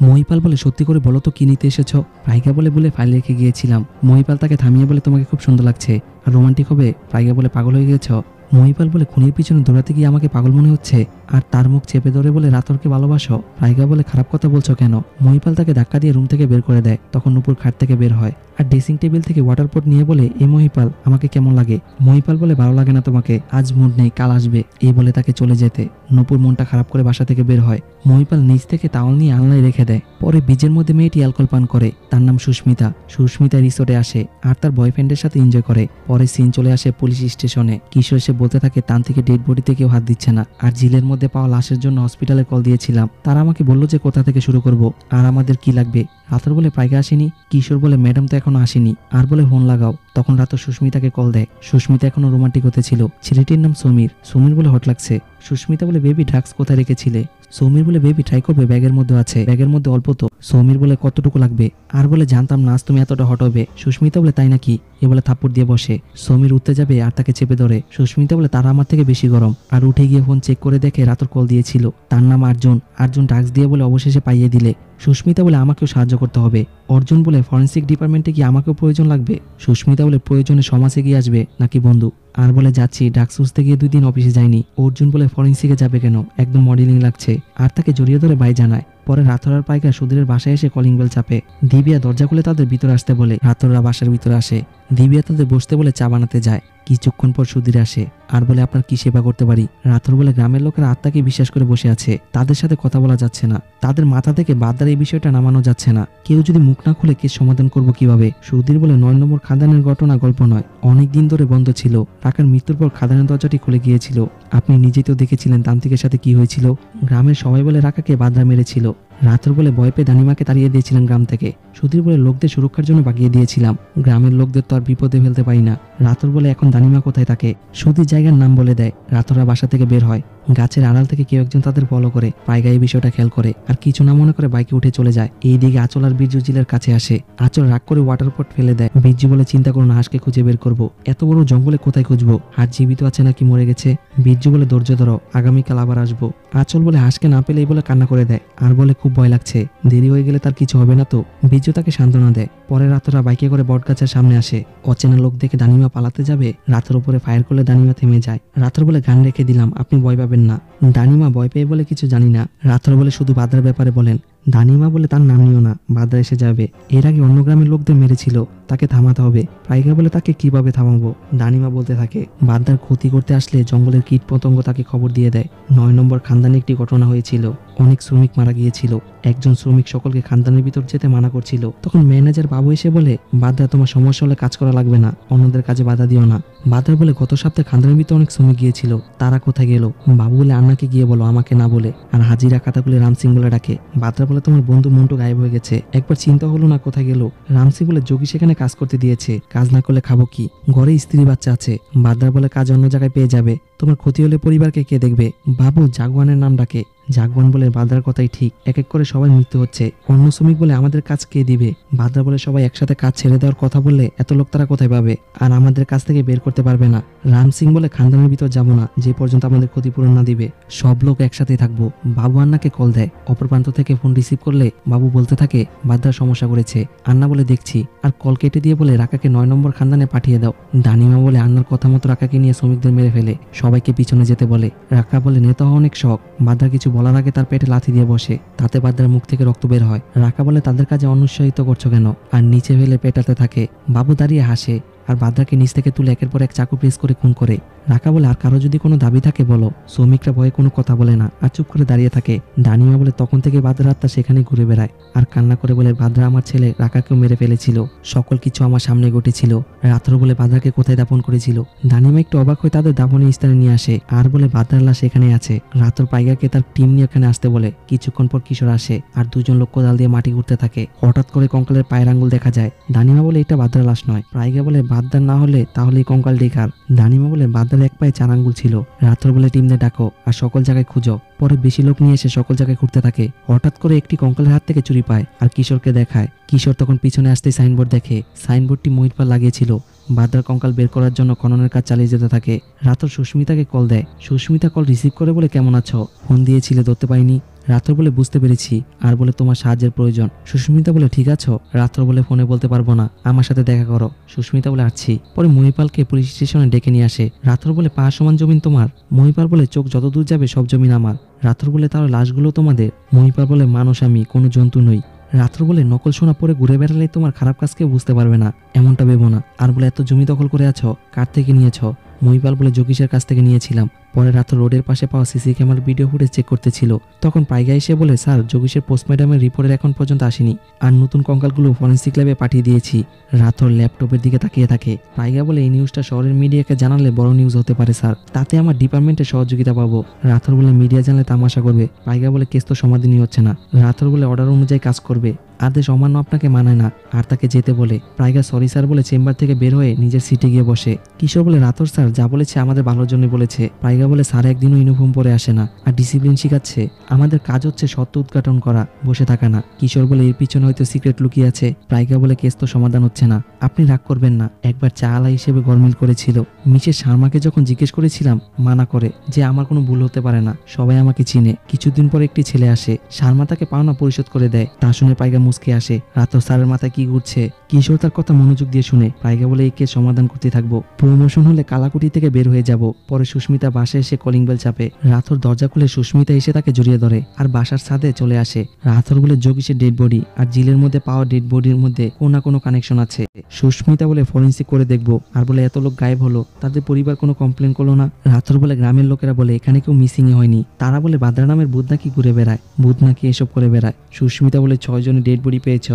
মহিপাল বলে সত্যি করে বলো তো কি নিতে এসেছো? পাইগা বলে ফাইল রেখে গিয়েছিলাম। মহিপাল তাকে থামিয়ে বলে তোমাকে খুব সুন্দর লাগছে, আর রোমান্টিক হবে। পাইগা বলে পাগল হয়ে গেছো? মহিপাল বলে খুনির পিছনে দৌড়াতে গিয়ে আমাকে পাগল মনে হচ্ছে, আর তার মুখ চেপে ধরে বলে রাতরকে ভালোবাসো। পাইগা বলে খারাপ কথা বলছো কেন? মহিপাল তাকে ধাক্কা দিয়ে রুম থেকে বের করে দেয়। তখন নুপুর খাট থেকে বের হয় আর ড্রেসিং টেবিল থেকে ওয়াটার পট নিয়ে বলে, এ মহিপাল আমাকে কেমন লাগে? মহিপাল বলে ভালো লাগে না তোমাকে, আজ মুড নেই, কাল আসবে, এই বলে তাকে চলে যেতে। নুপুর মনটা খারাপ করে বাসা থেকে বের হয়। মহিপাল নিচ থেকে তাওয়াল নিয়ে আলনায় রেখে দেয়। পরে বীজের মধ্যে মেয়েটি অ্যালকোহল পান করে। তার নাম সুস্মিতা। সুস্মিতা রিসোর্টে আসে আর তার বয়ফ্রেন্ডের সাথে এনজয় করে। পরে সিন চলে আসে পুলিশ স্টেশনে। কিশোর এসে বলতে থাকে তান্ত্রিকের ডেড বডিতে কেউ হাত দিচ্ছে না, আর ঝিলের মধ্যে পাওয়া লাশের জন্য হসপিটালে কল দিয়েছিলাম। তারা আমাকে বললো যে কোথা থেকে শুরু করব, আর আমাদের কি লাগবে। রাতর বলে পাইগা আসেনি। কিশোর বলে ম্যাডাম তো এখনো আসেনি, আর বলে ফোন লাগাও। তখন রাত সুস্মিতাকে কল দেয়। সুস্মিতা এখনো রোমান্টিক হতে ছিল। ছেলেটির নাম সমীর। সমীর বলে হট লাগছে। সুস্মিতা বলে বেবি ড্রাগস কোথায় রেখেছিলে? সমীর বলে বেবি ট্রাই করবে, ব্যাগের মধ্যে আছে, ব্যাগের মধ্যে অল্প তো। সমীর বলে কতটুকু লাগবে? আর বলে জানতাম না আজ তুমি এতটা হট হবে। সুস্মিতা বলে তাই নাকি, এ বলে থাপ্পড় দিয়ে বসে। সমীর উঠতে যাবে আর তাকে চেপে ধরে। সুস্মিতা বলে তারা আমার থেকে বেশি গরম। আর উঠে গিয়ে ফোন চেক করে দেখে রাতর কল দিয়েছিল। তার নাম আর্জুন। আর্জুন ড্রাগস দিয়ে বলে অবশেষে পাইয়ে দিলে। সুস্মিতা বলে আমাকেও সাহায্য করতে হবে। অর্জুন বলে ফরেন্সিক ডিপার্টমেন্টে কি আমাকেও প্রয়োজন লাগবে? সুস্মিতা বলে প্রয়োজনে সমাজে গিয়ে আসবে নাকি বন্ধু? আর বলে যাচ্ছি, ড্রাগস খুঁজতে গিয়ে 2 দিন অফিসে যায়নি। অর্জুন বলে ফরেন্সিকে যাবে কেন, একদম মডেলিং লাগছে। আর তাকে জড়িয়ে ধরে ভাই জানায়। পরে রাতরার পাইকা সুধীরের বাসায় এসে কলিং বেল চাপে। দিবিয়া দরজা খুলে তাদের ভিতরে আসতে বলে। রাতরা বাসার ভিতরে আসে। দিবিয়া তাদের বসতে বলে চা বানাতে যায়। কিছুক্ষণ পর সুধীর আসে আর বলে আপনার কি সেবা করতে পারি? রাতর বলে গ্রামের লোকেরা আত্মাকে বিশ্বাস করে বসে আছে, তাদের সাথে কথা বলা যাচ্ছে না, তাদের মাথা থেকে বাদদার এই বিষয়টা নামানো যাচ্ছে না। কেউ যদি মুখ না খুলে কেস সমাধান করব কিভাবে? সুধীর বলে 9 নম্বর খাদানের ঘটনা গল্প নয়, অনেক দিন ধরে বন্ধ ছিল। টাকার মৃত্যুর পর খাদানের দরজাটি খুলে গিয়েছিল। আপনি নিজেই তো দেখেছিলেন তান্ত্রিকের সাথে কি হয়েছিল। গ্রামের সবাই বলে রাকাকে বাদরা মেরেছিল। রাতর বলে ভয় পেয়ে দানিমাকে তাড়িয়ে দিয়েছিলাম গ্রাম থেকে। সুধীর বলে লোকদের সুরক্ষার জন্য বাগিয়ে দিয়েছিলাম, গ্রামের লোকদের তো আর বিপদে ফেলতে পারি না। রাতর বলে এখন দানিমা কোথায় থাকে? সুধীর জায়গার নাম বলে দেয়। রাতরা বাসা থেকে বের হয়। গাছের আড়াল থেকে কেউ একজন তাদের ফলো করে। পাইগা এই বিষয়টা খেয়াল করে আর কিছু না মনে করে বাইকে উঠে চলে যায়। এইদিকে আঁচল আর বীর্য জিলের কাছে আসে। আঁচল রাগ করে ওয়াটার পট ফেলে দেয়। বীর্য বলে চিন্তা করো না, হাঁসকে খুঁজে বের করবো। এত বড় জঙ্গলে কোথায় খুঁজবো? হাঁস জীবিত আছে নাকি মরে গেছে? বীর্য বলে ধৈর্য ধরো, আগামীকাল আবার আসবো। আঁচল বলে হাঁসকে না পেলে এই বলে কান্না করে দেয় আর বলে খুব ভয় লাগছে, দেরি হয়ে গেলে তার কিছু হবে না তো। বীর্য তাকে সান্ত্বনা দেয়। পরে রাতরা বাইকে করে বটগাছের সামনে আসে। অচেনা লোক দেখে দানিমা পালাতে যাবে, রাতের উপরে ফায়ার করলে দানিমা থেমে যায়। রাতর বলে গান রেখে দিলাম, আপনি ভয় পাবেন না। দানিমা ভয় পেয়ে বলে কিছু জানি না। রাতর বলে শুধু বাদরার ব্যাপারে বলেন। দানিমা বলে তার নাম নিও না, বাদরা এসে যাবে। এর আগে অন্য গ্রামের লোকদের মেরেছিল, তাকে থামাতে হবে। পাইগা বলে তাকে কিভাবে থামাবো? দানিমা বলতে থাকে বাদরার ক্ষতি করতে আসলে জঙ্গলের কীট পতঙ্গ তাকে খবর দিয়ে দেয়। 9 নম্বর খানদানে একটি ঘটনা হয়েছিল, অনেক শ্রমিক মারা গিয়েছিল। একজন শ্রমিক সকলকে খানদানের ভিতর যেতে মানা করছিল। তখন ম্যানেজার বাবু এসে বলে, বাদরা তোমার সমস্যা হলে কাজ করা লাগবে না, অন্যদের কাজে বাধা দিও না। বাদরা বলে গত সপ্তাহে খানদানের ভিতরে অনেক শ্রমিক গিয়েছিল, তারা কোথায় গেল? বাবু বলে আন্নাকে গিয়ে বলো, আমাকে না বলে। আর হাজিরা খাতাগুলি রামসিং বলে ডাকে। বাদরা বলে তোমার বন্ধু মন্টু গায়েব হয়ে গেছে, একবার চিন্তা হলো না কোথায় গেল? রামসিং বলে যোগী সেখানে কাজ করতে দিয়েছে, কাজ না করলে খাবো কি? ঘরে স্ত্রী বাচ্চা আছে। বাদরা বলে কাজ অন্য জায়গায় পেয়ে যাবে, তোমার ক্ষতি হলে পরিবারকে কে দেখবে? বাবু জাগওয়ানের নাম ডাকে। জাগওয়ান বলে বাদরার কথাই ঠিক, এক এক করে সবাই মৃত্যু হচ্ছে। অন্য শ্রমিক বলে আমাদের কাজ কে দিবে? বাদরা বলে সবাই একসাথে কাজ ছেড়ে দেওয়ার কথা বললে এত লোক তারা কোথায় পাবে? আর আমাদের কাছ থেকে বের করতে পারবে না। রাম সিং বলে খানদানের ভিতর যাবো না যে পর্যন্ত আমাদের ক্ষতিপূরণ না দিবে। সব লোক একসাথেই থাকবো। বাবু আন্নাকে কল দেয়। অপর প্রান্ত থেকে ফোন রিসিভ করলে বাবু বলতে থাকে বাদরা সমস্যা করেছে। আন্না বলে দেখছি, আর কল কেটে দিয়ে বলে রাকাকে 9 নম্বর খানদানে পাঠিয়ে দাও। দানিমা বলে আন্নার কথা মতো রাকাকে নিয়ে শ্রমিকদের মেরে ফেলে, সবাইকে পিছনে যেতে বলে। রাকা বলে নেতা হওয়া অনেক শখ। বাদরা কিছু বলার আগে তার পেটে লাথি দিয়ে বসে, তাতে বাদরার মুখ থেকে রক্ত বের হয়। রাকা বলে তাদের কাজে অনুৎসাহিত করছো কেন? আর নিচে ফেলে পেটাতে থাকে। বাবু দাঁড়িয়ে হাসে আর বাদরাকে নিচ থেকে তুলে একের পর এক চাকু প্রেস করে খুন করে। রাকা বলে আর কারো যদি কোনো দাবি থাকে বলো। শ্রমিকরা ভয়ে কোনো কথা বলে না আর চুপ করে দাঁড়িয়ে থাকে। দানিমা বলে তখন থেকে বাদরা আত্মা সেখানে ঘুরে বেড়ায় আর কান্না করে বলে বাদরা আমার ছেলে রাকাকেও মেরে ফেলেছিল, সকল কিছু আমার সামনে ঘটেছিল। রাত্র বলে বাদরাকে কোথায় দাপন করেছিল? দানিমা একটু অবাক হয়ে তাদের দাপনের স্থানে নিয়ে আসে আর বলে বাদরার লাশ এখানে আছে। রাত্র পাইগাকে তার টিম নিয়ে এখানে আসতে বলে। কিছুক্ষণ পর কিশোর আসে আর 2 জন লোক কোদাল দিয়ে মাটি ঘুরতে থাকে। হঠাৎ করে কঙ্কালের পায়ের আঙ্গুল দেখা যায়। দানিমা বলে এটা বাদরার লাশ নয়। পাইগা বলে বাদরার না হলে তাহলে এই কঙ্কাল ডিকার। দানিমা বলে বাদরা বাদ্দার এক পায়ে 4 আঙ্গুল ছিল। রাত্র বলে টিমদের ডাকো আর সকল জায়গায় খুঁজো। পরে বেশি লোক নিয়ে এসে সকল জায়গায় ঘুরতে থাকে। হঠাৎ করে একটি কঙ্কালের হাত থেকে চুরি পায় আর কিশোরকে দেখায়। কিশোর তখন পিছনে আসতেই সাইনবোর্ড দেখে। সাইনবোর্ডটি মহিপাল লাগিয়েছিল। বাদ্দার কঙ্কাল বের করার জন্য খননের কাজ চালিয়ে যেতে থাকে। রাত্র সুস্মিতাকে কল দেয়। সুস্মিতা কল রিসিভ করে বলে কেমন আছো, ফোন দিয়েছিলে ধরতে পারিনি। রাত্র বলে বুঝতে পেরেছি আর বলে তোমার সাহায্যের প্রয়োজন। সুস্মিতা বলে ঠিক আছো। রাত্র বলে ফোনে বলতে পারবো না, আমার সাথে দেখা করো। সুস্মিতা বলে আসছি। পরে মহিপালকে পুলিশ স্টেশনে ডেকে নিয়ে আসে। রাত্র বলে পা সমান জমিন তোমার। মহিপাল বলে চোখ যত দূর যাবে সব জমিন আমার। রাত্র বলে তার লাশগুলো তোমাদের। মহিপাল বলে মানুষ আমি, কোনো জন্তু নই। রাত্র বলে নকল সোনা পরে ঘুরে বেড়ালে তোমার খারাপ কাজ কেউ বুঝতে পারবে না, এমনটা ভেবো না। আর বলে এত জমি দখল করে আছো, কার থেকে নিয়েছো? মহিপাল বলে যোগীশের কাছ থেকে নিয়েছিলাম। পরে রাত্র রোডের পাশে পাওয়া সিসি ক্যামেরার ভিডিও ফুটেজ চেক করতেছিল। তখন পাইগা এসে বলে স্যার যোগীশের পোস্টমর্টমের রিপোর্টের এখন পর্যন্ত আসেনি আর নতুন কঙ্কালগুলো ফরেন্সিক ল্যাবে পাঠিয়ে দিয়েছি। রাত্র ল্যাপটপের দিকে তাকিয়ে থাকে। পাইগা বলে এই নিউজটা শহরের মিডিয়াকে জানালে বড় নিউজ হতে পারে স্যার, তাতে আমার ডিপার্টমেন্টের সহযোগিতা পাবো। রাত্র বলে মিডিয়া জানলে তামাশা করবে। পাইগা বলে কেস তো সমাধানই হচ্ছে না। রাত্র বলে অর্ডার অনুযায়ী কাজ করবে, আদেশ অমান্য আপনাকে মানায় না আর তাকে যেতে বলে। প্রাইগা সরি স্যার বলে চেম্বার থেকে বের হয়ে নিজের সিটে গিয়ে বসে। কিশোর বলে রাতর স্যার যা বলেছে আমাদের ভালোর জন্য বলেছে। প্রাইগা বলে স্যার একদিনও ইউনিফর্ম পরে আসে না আর ডিসিপ্লিন শিখাচ্ছে, আমাদের কাজ হচ্ছে সত্য উদ্ঘাটন করা, বসে থাকা না। কিশোর বলে এর পিছনে হয়তো সিক্রেট লুকিয়ে আছে। প্রাইগা বলে কেস তো সমাধান হচ্ছে না, আপনি রাগ করবেন না, একবার চা আলা হিসেবে গরমিল করেছিল। মিসেস শর্মাকে যখন জিজ্ঞেস করেছিলাম মানা করে যে আমার কোনো ভুল হতে পারে না, সবাই আমাকে চিনে। কিছুদিন পর একটি ছেলে আসে, শর্মা তাকে পাওনা পরিশোধ করে দেয়। তা শুনে প্রাইগা মুচকে আসে। রাত স্যারের মাথায় কি ঘুরছে? কিশোর তার কথা মনোযোগ দিয়ে শুনে। প্রাইগা বলে এই কেস সমাধান করতে থাকবো, প্রমোশন হলে কালাকুটি থেকে বের হয়ে যাব। পরে সুস্মিতা বাসায় এসে কলিং বেল চাপে। রাথর দরজা খুলে সুস্মিতা এসে তাকে জড়িয়ে ধরে আর বাসার ছাদে চলে আসে। রাথর বলে যোগীশের ডেড বডি আর জিলের মধ্যে পাওয়া ডেড বডির মধ্যে কোনো না কোনো কানেকশন আছে। সুস্মিতা বলে ফরেন্সিক করে দেখবো আর বলে এত লোক গায়েব হলো, তাদের পরিবার কোনো কমপ্লেন করলো না। রাথর বলে গ্রামের লোকেরা বলে এখানে কেউ মিসিং হয়নি, তারা বলে বাদ্রা নামের ভূত নাকি ঘুরে বেড়ায়, ভূত নাকি এসব করে বেড়ায়। সুস্মিতা বলে 6 জনের ডেড বডি পেয়েছ,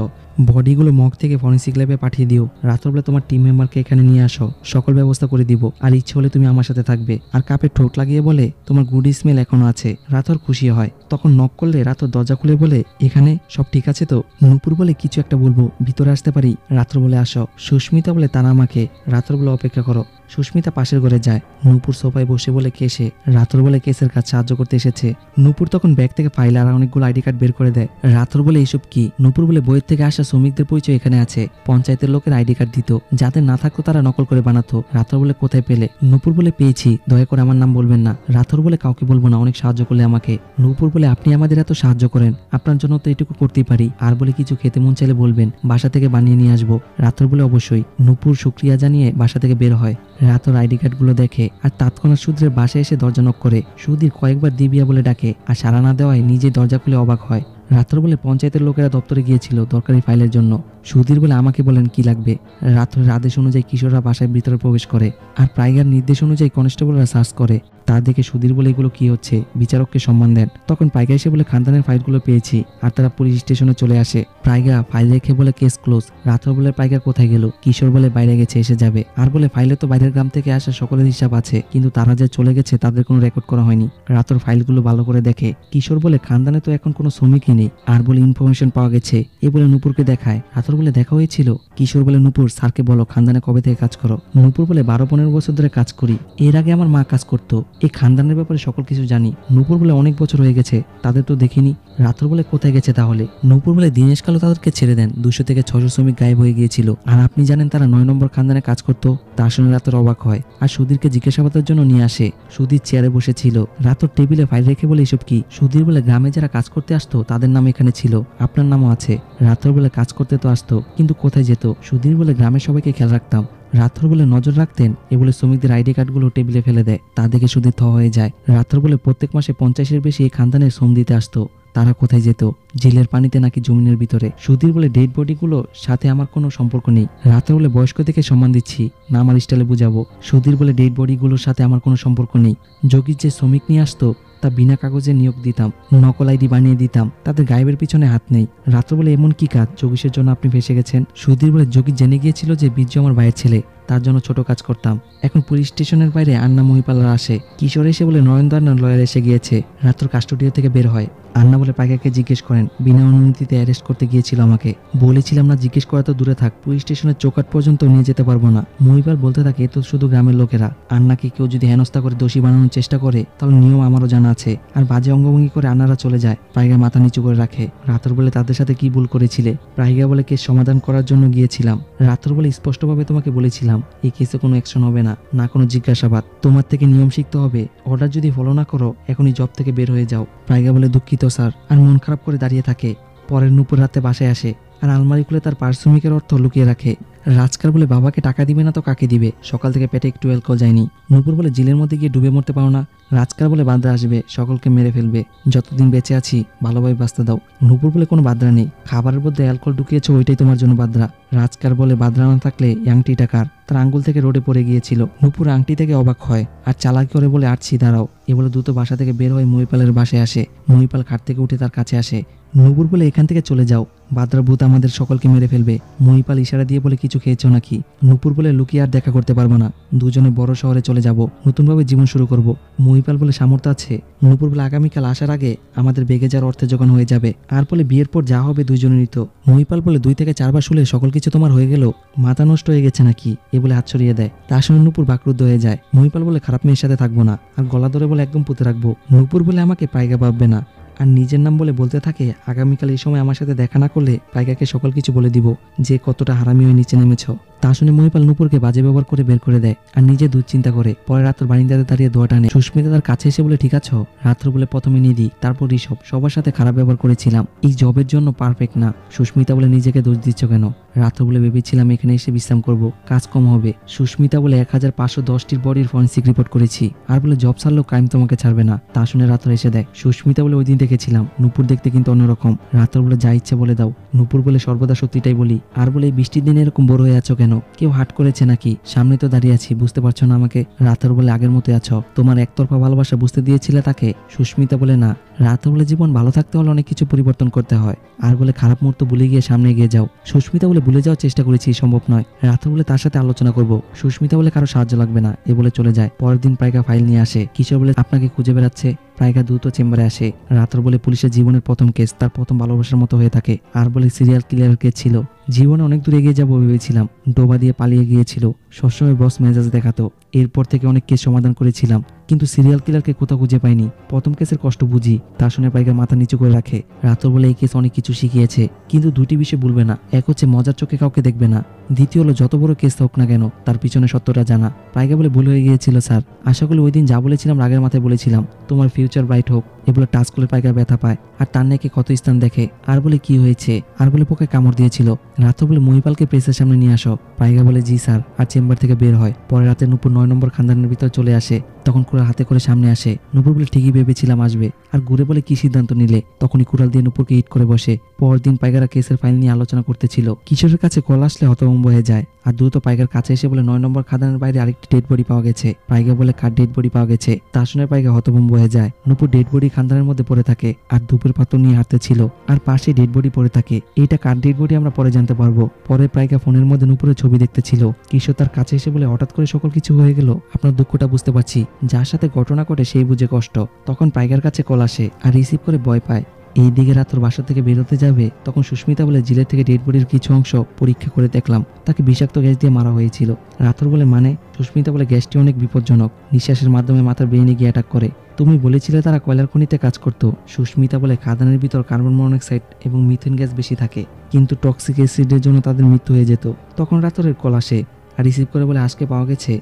বডিগুলো মগ থেকে ফরেন্সিক ল্যাবে পাঠিয়ে দিও। রাত্র বলে তোমার টিম মেম্বারকে এখানে নিয়ে আসো, সকল ব্যবস্থা করে দিব, আর ইচ্ছে হলে তুমি আমার সাথে থাকবে। আর কাপে ঠোঁট লাগিয়ে বলে তোমার গুড স্মেল এখনো আছে। রাতর খুশি হয়। তখন নক করলে রাতর দরজা খুলে বলে এখানে সব ঠিক আছে তো? নূপুর বলে কিছু একটা বলবো, ভিতরে আসতে পারি? রাত্র বলে আসো। সুস্মিতা বলে তারা আমাকে। রাত্র বলে অপেক্ষা করো। সুস্মিতা পাশের ঘরে যায়। নূপুর সোফায় বসে বলে কেসে। রাত্র বলে কেসের কাজ সাহায্য করতে এসেছে। নূপুর তখন ব্যাগ থেকে ফাইল আর অনেকগুলো আইডি কার্ড বের করে দেয়। রাত্র বলে এইসব কি? নূপুর বলে বইয়ের থেকে আসা শ্রমিকদের পরিচয় এখানে আছে, পঞ্চায়েতের লোকের আইডি কার্ড দিত, যাদের না থাকতো তারা নকল করে বানাতো। রাত্র বলে কোথায় পেলে? নূপুর বলে পেয়েছি, দয়া করে আমার নাম বলবেন না। রাত্র বলে কাউকে বলবো না, অনেক সাহায্য করলে আমাকে। নূপুর বলে আপনি আমাদের এত সাহায্য করেন, আপনার জন্য তো এটুকু করতেই পারি। আর বলে কিছু খেতে মন চাইলে বলবেন, বাসা থেকে বানিয়ে নিয়ে আসবো। রাত্র বলে অবশ্যই। নূপুর শুক্রিয়া জানিয়ে বাসা থেকে বের হয়। রাতর আইডি কার্ডগুলো দেখে আর তৎক্ষণাৎ সুধীরের বাসায় এসে দরজা নক করে। সুধীর কয়েকবার দিবিয়া বলে ডাকে আর সাড়া না দেওয়ায় নিজে দরজা খুলে অবাক হয়। রাত্র বলে পঞ্চায়েতের লোকেরা দপ্তরে গিয়েছিল দরকারি ফাইলের জন্য। সুধীর বলে আমাকে বলেন কি লাগবে। রাত্রের আদেশ অনুযায়ী কিশোররা বাসায় ভিতরে প্রবেশ করে আর প্রাইগার নির্দেশ অনুযায়ী কনস্টেবলরা সার্চ করে। তা দেখে সুধীর বলে এগুলো কি হচ্ছে, বিচারককে সম্মান দেন। তখন প্রাইগা এসে বলে খানদানের ফাইলগুলো পেয়েছি আর তারা পুলিশ স্টেশনে চলে আসে। প্রাইগা ফাইল রেখে বলে কেস ক্লোজ। রাত্র বলে প্রাইগা কোথায় গেল? কিশোর বলে বাইরে গেছে, এসে যাবে। আর বলে ফাইলে তো বাইরের গ্রাম থেকে আসা সকলের হিসাব আছে, কিন্তু তারা যে চলে গেছে তাদের কোনো রেকর্ড করা হয়নি। রাত্র ফাইলগুলো ভালো করে দেখে। কিশোর বলে খানদানে তো এখন কোনো শ্রমিকই নেই, আর বলে ইনফরমেশন পাওয়া গেছে। এ বলে নূপুরকে দেখায়। রাত্র বলে দেখা হয়েছিল? কিশোর বলে নূপুর স্যারকে বলো খানদানে কবে থেকে কাজ করো। নূপুর বলে 12-15 বছর ধরে কাজ করি, এর আগে আমার মা কাজ করতো, এই খানদানের ব্যাপারে সকল কিছু জানি। নূপুর বলে অনেক বছর হয়ে গেছে, তাদের তো দেখিনি। রাত্র বলে কোথায় গেছে তাহলে? নূপুর বলে দিনেশ কালো তাদেরকে ছেড়ে দেন, 200 থেকে 600 শ্রমিক গায়েব হয়ে গিয়েছিল। আর আপনি জানেন তারা 9 নম্বর খানদানে কাজ করতো? তা শুনে রাত্র অবাক হয় আর সুধীরকে জিজ্ঞাসাবাদের জন্য নিয়ে আসে। সুধীর চেয়ারে বসেছিল। রাত্র টেবিলে ফাইল রেখে বলে এসব কি? সুধীর বলে গ্রামে যারা কাজ করতে আসতো তাদের নাম এখানে ছিল, আপনার নামও আছে। রাত্র বলে কাজ করতে তো আসতো, কিন্তু কোথায় যেত? সুধীর বলে গ্রামের সবাইকে খেয়াল রাখতাম। রাত্র বলে নজর রাখতেন। এ বলে শ্রমিকদের আইডি কার্ডগুলো টেবিলে ফেলে দেয়। তা দেখে সুধীর থ হয়ে যায়। রাত্র বলে প্রত্যেক মাসে 50-এর বেশি এই খানদানের শ্রম দিতে আসতো, তারা কোথায় যেত? জেলের পানিতে নাকি জমিনের ভিতরে। সুধীর বলে ডেড বডিগুলোর সাথে আমার কোনো সম্পর্ক নেই। রাত্র বলে বয়স্ক থেকে সম্মান দিচ্ছি না, আমার স্টাইলে বুঝাবো। সুধীর বলে ডেড বডিগুলোর সাথে আমার কোনো সম্পর্ক নেই। যোগীর যে শ্রমিক নিয়ে আসতো তা বিনা কাগজে নিয়োগ দিতাম, নকল আইডি বানিয়ে দিতাম, তাদের গায়েবের পিছনে হাত নেই। রাত্র বলে এমন কি কাজ যোগীশের জন্য আপনি ফেসে গেছেন? সুধীর বলে যোগী জেনে গিয়েছিল যে বীর্য আমার ভাইয়ের ছেলে, তার জন্য ছোট কাজ করতাম। এখন পুলিশ স্টেশনের বাইরে আন্না মহিপালরা আসে। কিশোর এসে বলে নরেন্দ্র লয়ার এসে গিয়েছে। রাত্র কাস্টোডিও থেকে বের হয় আন্না বলে পাইকাকে জিজ্ঞেস করেন বিনা অনুমতিতে অ্যারেস্ট করতে গিয়েছিল আমাকে। বলেছিলাম না জিজ্ঞেস করা তো দূরে থাক, পুলিশ স্টেশনের চৌকাঠ পর্যন্ত নিয়ে যেতে পারবো না। মহিপাল বলতে থাকে এ তো শুধু গ্রামের লোকেরা, আন্নাকে কেউ যদি হেনস্থা করে দোষী বানানোর চেষ্টা করে তাহলে নিয়ম আমারও জানা আছে। আর বাজে অঙ্গভঙ্গি করে আন্নারা চলে যায়। পাইকা মাথা নিচু করে রাখে। রাতর বলে তাদের সাথে কি ভুল করেছিলে? পাইকা বলে কেস সমাধান করার জন্য গিয়েছিলাম। রাতর বলে স্পষ্টভাবে তোমাকে বলেছিলাম এই কেসে কোনো অ্যাকশন হবে না, না কোনো জিজ্ঞাসাবাদ। তোমার থেকে নিয়ম শিখতে হবে, অর্ডার যদি ফলো না করো এখনই জব থেকে বের হয়ে যাও। পাইকা বলে দুঃখিত স্যার, আর মন খারাপ করে দাঁড়িয়ে থাকে। পরের নুপুর রাতে বাসায় আসে আর আলমারি খুলে তার পারিশ্রমিকের অর্থ লুকিয়ে রাখে। রাজকার বলে বাবাকে টাকা দিবে না তো কাকে দিবে? সকাল থেকে পেটে একটু অ্যালকোহল যায়নি। নূপুর বলে জিলের মধ্যে গিয়ে ডুবে মরতে পারো না? রাজকার বলে বাদরা আসবে, সকলকে মেরে ফেলবে। যতদিন বেঁচে আছি ভালোভাবে বাঁচতে দাও। নূপুর বলে কোনো বাদরা নেই, খাবারের মধ্যে অ্যালকোহল ঢুকিয়েছো ওইটাই তোমার জন্য বাদরা। রাজকার বলে বাদরা না থাকলে আংটিটা কার? তার আঙ্গুল থেকে রোডে পড়ে গিয়েছিল। নূপুর আংটি থেকে অবাক হয় আর চালাকি করে বলে আটছি দাঁড়াও। এ বলে দ্রুত বাসা থেকে বের হয়ে মহিপালের বাসায় আসে। মহিপাল খাট থেকে উঠে তার কাছে আসে। নূপুর বলে এখান থেকে চলে যাও, বাদরা ভূত আমাদের সকলকে মেরে ফেলবে। মহিপাল ইশারা দিয়ে বলে কিছু খেয়েছো নাকি? নূপুর বলে লুকিয়ে আর দেখা করতে পারবো না, দুজনে বড় শহরে চলে যাব, নতুনভাবে জীবন শুরু করব। মহিপাল বলে সামর্থ্য আছে? নূপুর বলে আগামীকাল আসার আগে আমাদের বেগে যাওয়ার অর্থের যোগান হয়ে যাবে। আর বলে বিয়ের পর যা হবে দুইজনেরই তো। মহিপাল বলে 2 থেকে 4 বার শুলে সকল কিছু তোমার হয়ে গেল, মাথা নষ্ট হয়ে গেছে নাকি? এ বলে হাত ছড়িয়ে দেয়। তা শুনে নূপুর বাকরুদ্ধ হয়ে যায়। মহিপাল বলে খারাপ মেয়ের সাথে থাকবো না, আর গলা ধরে বলে একদম পুঁতে রাখবো। নূপুর বলে আমাকে পাইকা ভাববে না, আর নিজের নাম বলে বলতে থাকে আগামীকাল এই সময় আমার সাথে দেখা না করলে পাইকাকে সকল কিছু বলে দিব যে কতটা হারামি হয়ে নিচে নেমেছ। তা শুনে মহিপাল নূপুরকে বাজে ব্যবহার করে বের করে দেয় আর নিজে দুশ্চিন্তা করে। পরে রাত্র বারিন্দাতে দাঁড়িয়ে দোয়া টানে। সুস্মিতা তার কাছে এসে বলে ঠিক আছো? রাত্র বলে প্রথমে নিধি, তারপর ঋষভ, সবার সাথে খারাপ ব্যবহার করেছিলাম, এই জবের জন্য পারফেক্ট না। সুস্মিতা বলে নিজেকে দোষ দিচ্ছ কেন? রাত্র বলে ভেবেছিলাম এখানে এসে বিশ্রাম করব, কাজ কম হবে। সুস্মিতা বলে 1510টির বডির ফরেন্সিক রিপোর্ট করেছি, আর বলে জব ছাড়লেও ক্রাইম তোমাকে ছাড়বে না। তা শুনে রাত্র এসে দেয়। সুস্মিতা বলে ওই দিন দেখেছিলাম নূপুর দেখতে কিন্তু অন্যরকম। রাত্র বলে যা ইচ্ছে বলে দাও। নূপুর বলে সর্বদা সত্যিটাই বলি। আর বলে এই বৃষ্টির দিনে এরকম বড় হয়ে আছো কেন? কেউ হাট করেছে নাকি? সামনে তো দাঁড়িয়ে আছি, বুঝতে পারছো না আমাকে? রাত্র বলে আগের মতো আছো, তোমার একতরফা ভালোবাসা বুঝতে দিয়েছিলে তাকে? সুস্মিতা বলে না। রাত্র বলে জীবন ভালো থাকতে হলে অনেক কিছু পরিবর্তন করতে হয়, আর বলে খারাপ মুহূর্ত ভুলে গিয়ে সামনে এগিয়ে যাও। সুস্মিতা বলে ভুলে যাওয়ার চেষ্টা করেছি, সম্ভব নয়। রাত্র বলে তার সাথে আলোচনা করব। সুস্মিতা বলে কারো সাহায্য লাগবে না, এ বলে চলে যায়। পরের দিন পাইকা ফাইল নিয়ে আসে। কিশোর বলে আপনাকে খুঁজে বেড়াচ্ছে। পাইকা দ্রুত চেম্বারে আসে। রাত্র বলে পুলিশের জীবনের প্রথম কেস, তার প্রথম ভালোবাসার মতো হয়ে থাকে। আর বলে সিরিয়াল কিলার কেস ছিল, জীবনে অনেক দূর এগিয়ে যাবো ভেবেছিলাম, ডোবা দিয়ে পালিয়ে গিয়েছিল, সবসময় বস মেজাজ দেখাতো। এরপর থেকে অনেক কেস সমাধান করেছিলাম, কিন্তু সিরিয়াল কিলারকে কোথাও খুঁজে পাইনি। প্রথম কেসের কষ্ট বুঝি। তা শুনে পাইকা মাথা নিচু করে রাখে। রাত্র বলে এই কেস অনেক কিছু শিখিয়েছে, কিন্তু 2টি বিষয় ভুলবে না। এক হচ্ছে মজার চোখে কাউকে দেখবে না, দ্বিতীয় হলো যত বড় কেস হোক না কেন তার পিছনে সত্যটা জানা। পাইকা বলে ভুল হয়ে গিয়েছিল স্যার, আশা করি ওই দিন যা বলেছিলাম রাগের মাথায় বলেছিলাম, তোমার ফিউচার ব্রাইট হোক। এগুলো টাচ করলে পাইকা ব্যথা পায় আর তার নাকি কত স্থান দেখে। আর বলে কি হয়েছে? আর বলে পোকে কামড় দিয়েছিল। রাত্র বলে মহিপালকে প্রেসের সামনে নিয়ে আসো। পাইকা বলে জি স্যার, আর চেম্বার থেকে বের হয়। পরে রাতে নূপুর 9 নম্বর খানদানের ভিতর চলে আসে। তখন কুড়াল হাতে করে সামনে আসে। নূপুর বলে ঠিকই ভেবেছিলাম আসবে, আর ঘুরে বলে কি সিদ্ধান্ত নিলে? তখনই কুড়াল দিয়ে নূপুরকে হিট করে বসে। পরদিন পাইকারা কেসের ফাইল নিয়ে আলোচনা করতেছিল। কিশোরের কাছে কল আসলে হতভম্ব হয়ে যায় আর দ্রুত পাইকার কাছে এসে বলে 9 নম্বর খাদানের বাইরে আরেকটি ডেড বডি পাওয়া গেছে। পাইকা বলে কার ডেড বডি পাওয়া গেছে? তা শুনে পাইকা হতভম্ব হয়ে যায়। নূপুর ডেড বডি খানদানের মধ্যে পড়ে থাকে আর ধূপের পাত্র নিয়ে হাঁটতে ছিল, আর পাশে ডেড বডি পড়ে থাকে। এইটা কার ডেড বডি আমরা পরে জানতে পারবো। পরে পাইকা ফোনের মধ্যে নূপুরের ছবি দেখতেছিল। কিশোর তার কাছে এসে বলে হঠাৎ করে সকল কিছু হয়ে গেল, আপনার দুঃখটা বুঝতে পারছি, যার সাথে ঘটনা ঘটে সেই বুঝে কষ্ট। তখন পাইকার কাছে কল আসে আর রিসিভ করে ভয় পায়। এই দিকে রাত্র বাসা থেকে বেরোতে যাবে, তখন সুস্মিতা বলে জিলের থেকে ডেড বডির কিছু অংশ পরীক্ষা করে দেখলাম, তাকে বিষাক্ত গ্যাস দিয়ে মারা হয়েছিল। রাত্র বলে মানে? সুস্মিতা বলে গ্যাসটি অনেক বিপজ্জনক, নিঃশ্বাসের মাধ্যমে মাথার ব্রেনে গিয়ে অ্যাটাক করে। তুমি বলেছিলে তারা কয়লার খনিতে কাজ করতো। সুস্মিতা বলে খাদানের ভিতর কার্বন মনোক্সাইড এবং মিথেন গ্যাস বেশি থাকে, কিন্তু টক্সিক অ্যাসিডের জন্য তাদের মৃত্যু হয়ে যেত। তখন রাত্রের কল আসে আর রিসিভ করে বলে আজকে পাওয়া গেছে।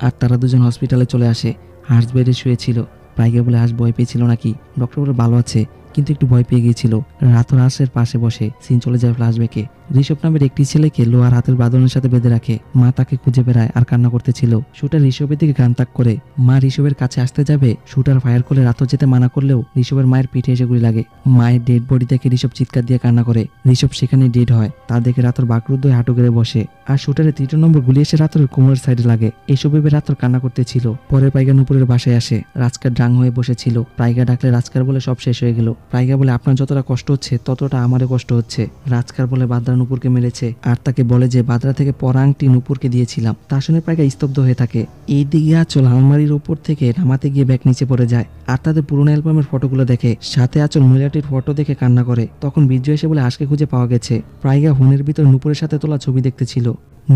আর তারা দুজন হসপিটালে চলে আসে। হার্স বেডে শুয়েছিল। পাইকা বলে হাঁস ভয় পেয়েছিল নাকি? ডক্টর বলে ভালো আছে, কিন্তু একটু ভয় পেয়ে গিয়েছিল। রাত হাঁসের পাশে বসে সিন চলে যায় ফ্ল্যাশব্যাকে। ঋষভ নামের একটি ছেলেকে লোহার হাতের বাঁধনের সাথে বেঁধে রাখে। মা তাকে খুঁজে বেড়ায় আর কান্না করতেছিল। শুটার ঋষভের দিকে গান তাক করে। মা ঋষভের কাছে আসতে যাবে, শুটার ফায়ার করলে রাত যেতে মানা করলেও ঋষভের মায়ের পিঠে এসে গুলি লাগে। মায়ের ডেড বডি দেখে ঋষভ চিৎকার দিয়ে কান্না করে। ঋষভ সেখানে ডেড হয়। তা দেখে রাতর বাকরুদ্ধ হয়ে হাঁটু গেড়ে বসে। আর শুটারের 3 নম্বর গুলি এসে রাতর কোমরের সাইডে লাগে। এসব ভেবে রাতর কান্না করতেছিল। পরে পাইকা নূপুরের বাসায় আসে। রাজকার ড্রাং হয়ে বসেছিল। পাইকা ডাকলে রাজকার বলে সব শেষ হয়ে গেল। প্রাইগা বলে আপনার যতটা কষ্ট হচ্ছে ততটা আমারও কষ্ট হচ্ছে। রাজকার বলে বাদরা নুপুরকে মেরেছে আর তাকে বলে যে বাদরা থেকে পরা আংটি নুপুরকে দিয়েছিলাম। তা শুনে প্রাইগা স্তব্ধ হয়ে থাকে। এইদিকে আঁচল আলমারির ওপর থেকে নামাতে গিয়ে ব্যাগ নিচে পড়ে যায় আর তাদের পুরোনো অ্যালবামের ফটোগুলো দেখে। সাথে আঁচল মহিলাটির ফটো দেখে কান্না করে। তখন বীর্য এসে বলে আজকে খুঁজে পাওয়া গেছে। প্রাইগা ফোনের ভিতর নুপুরের সাথে তোলা ছবি দেখতেছিল।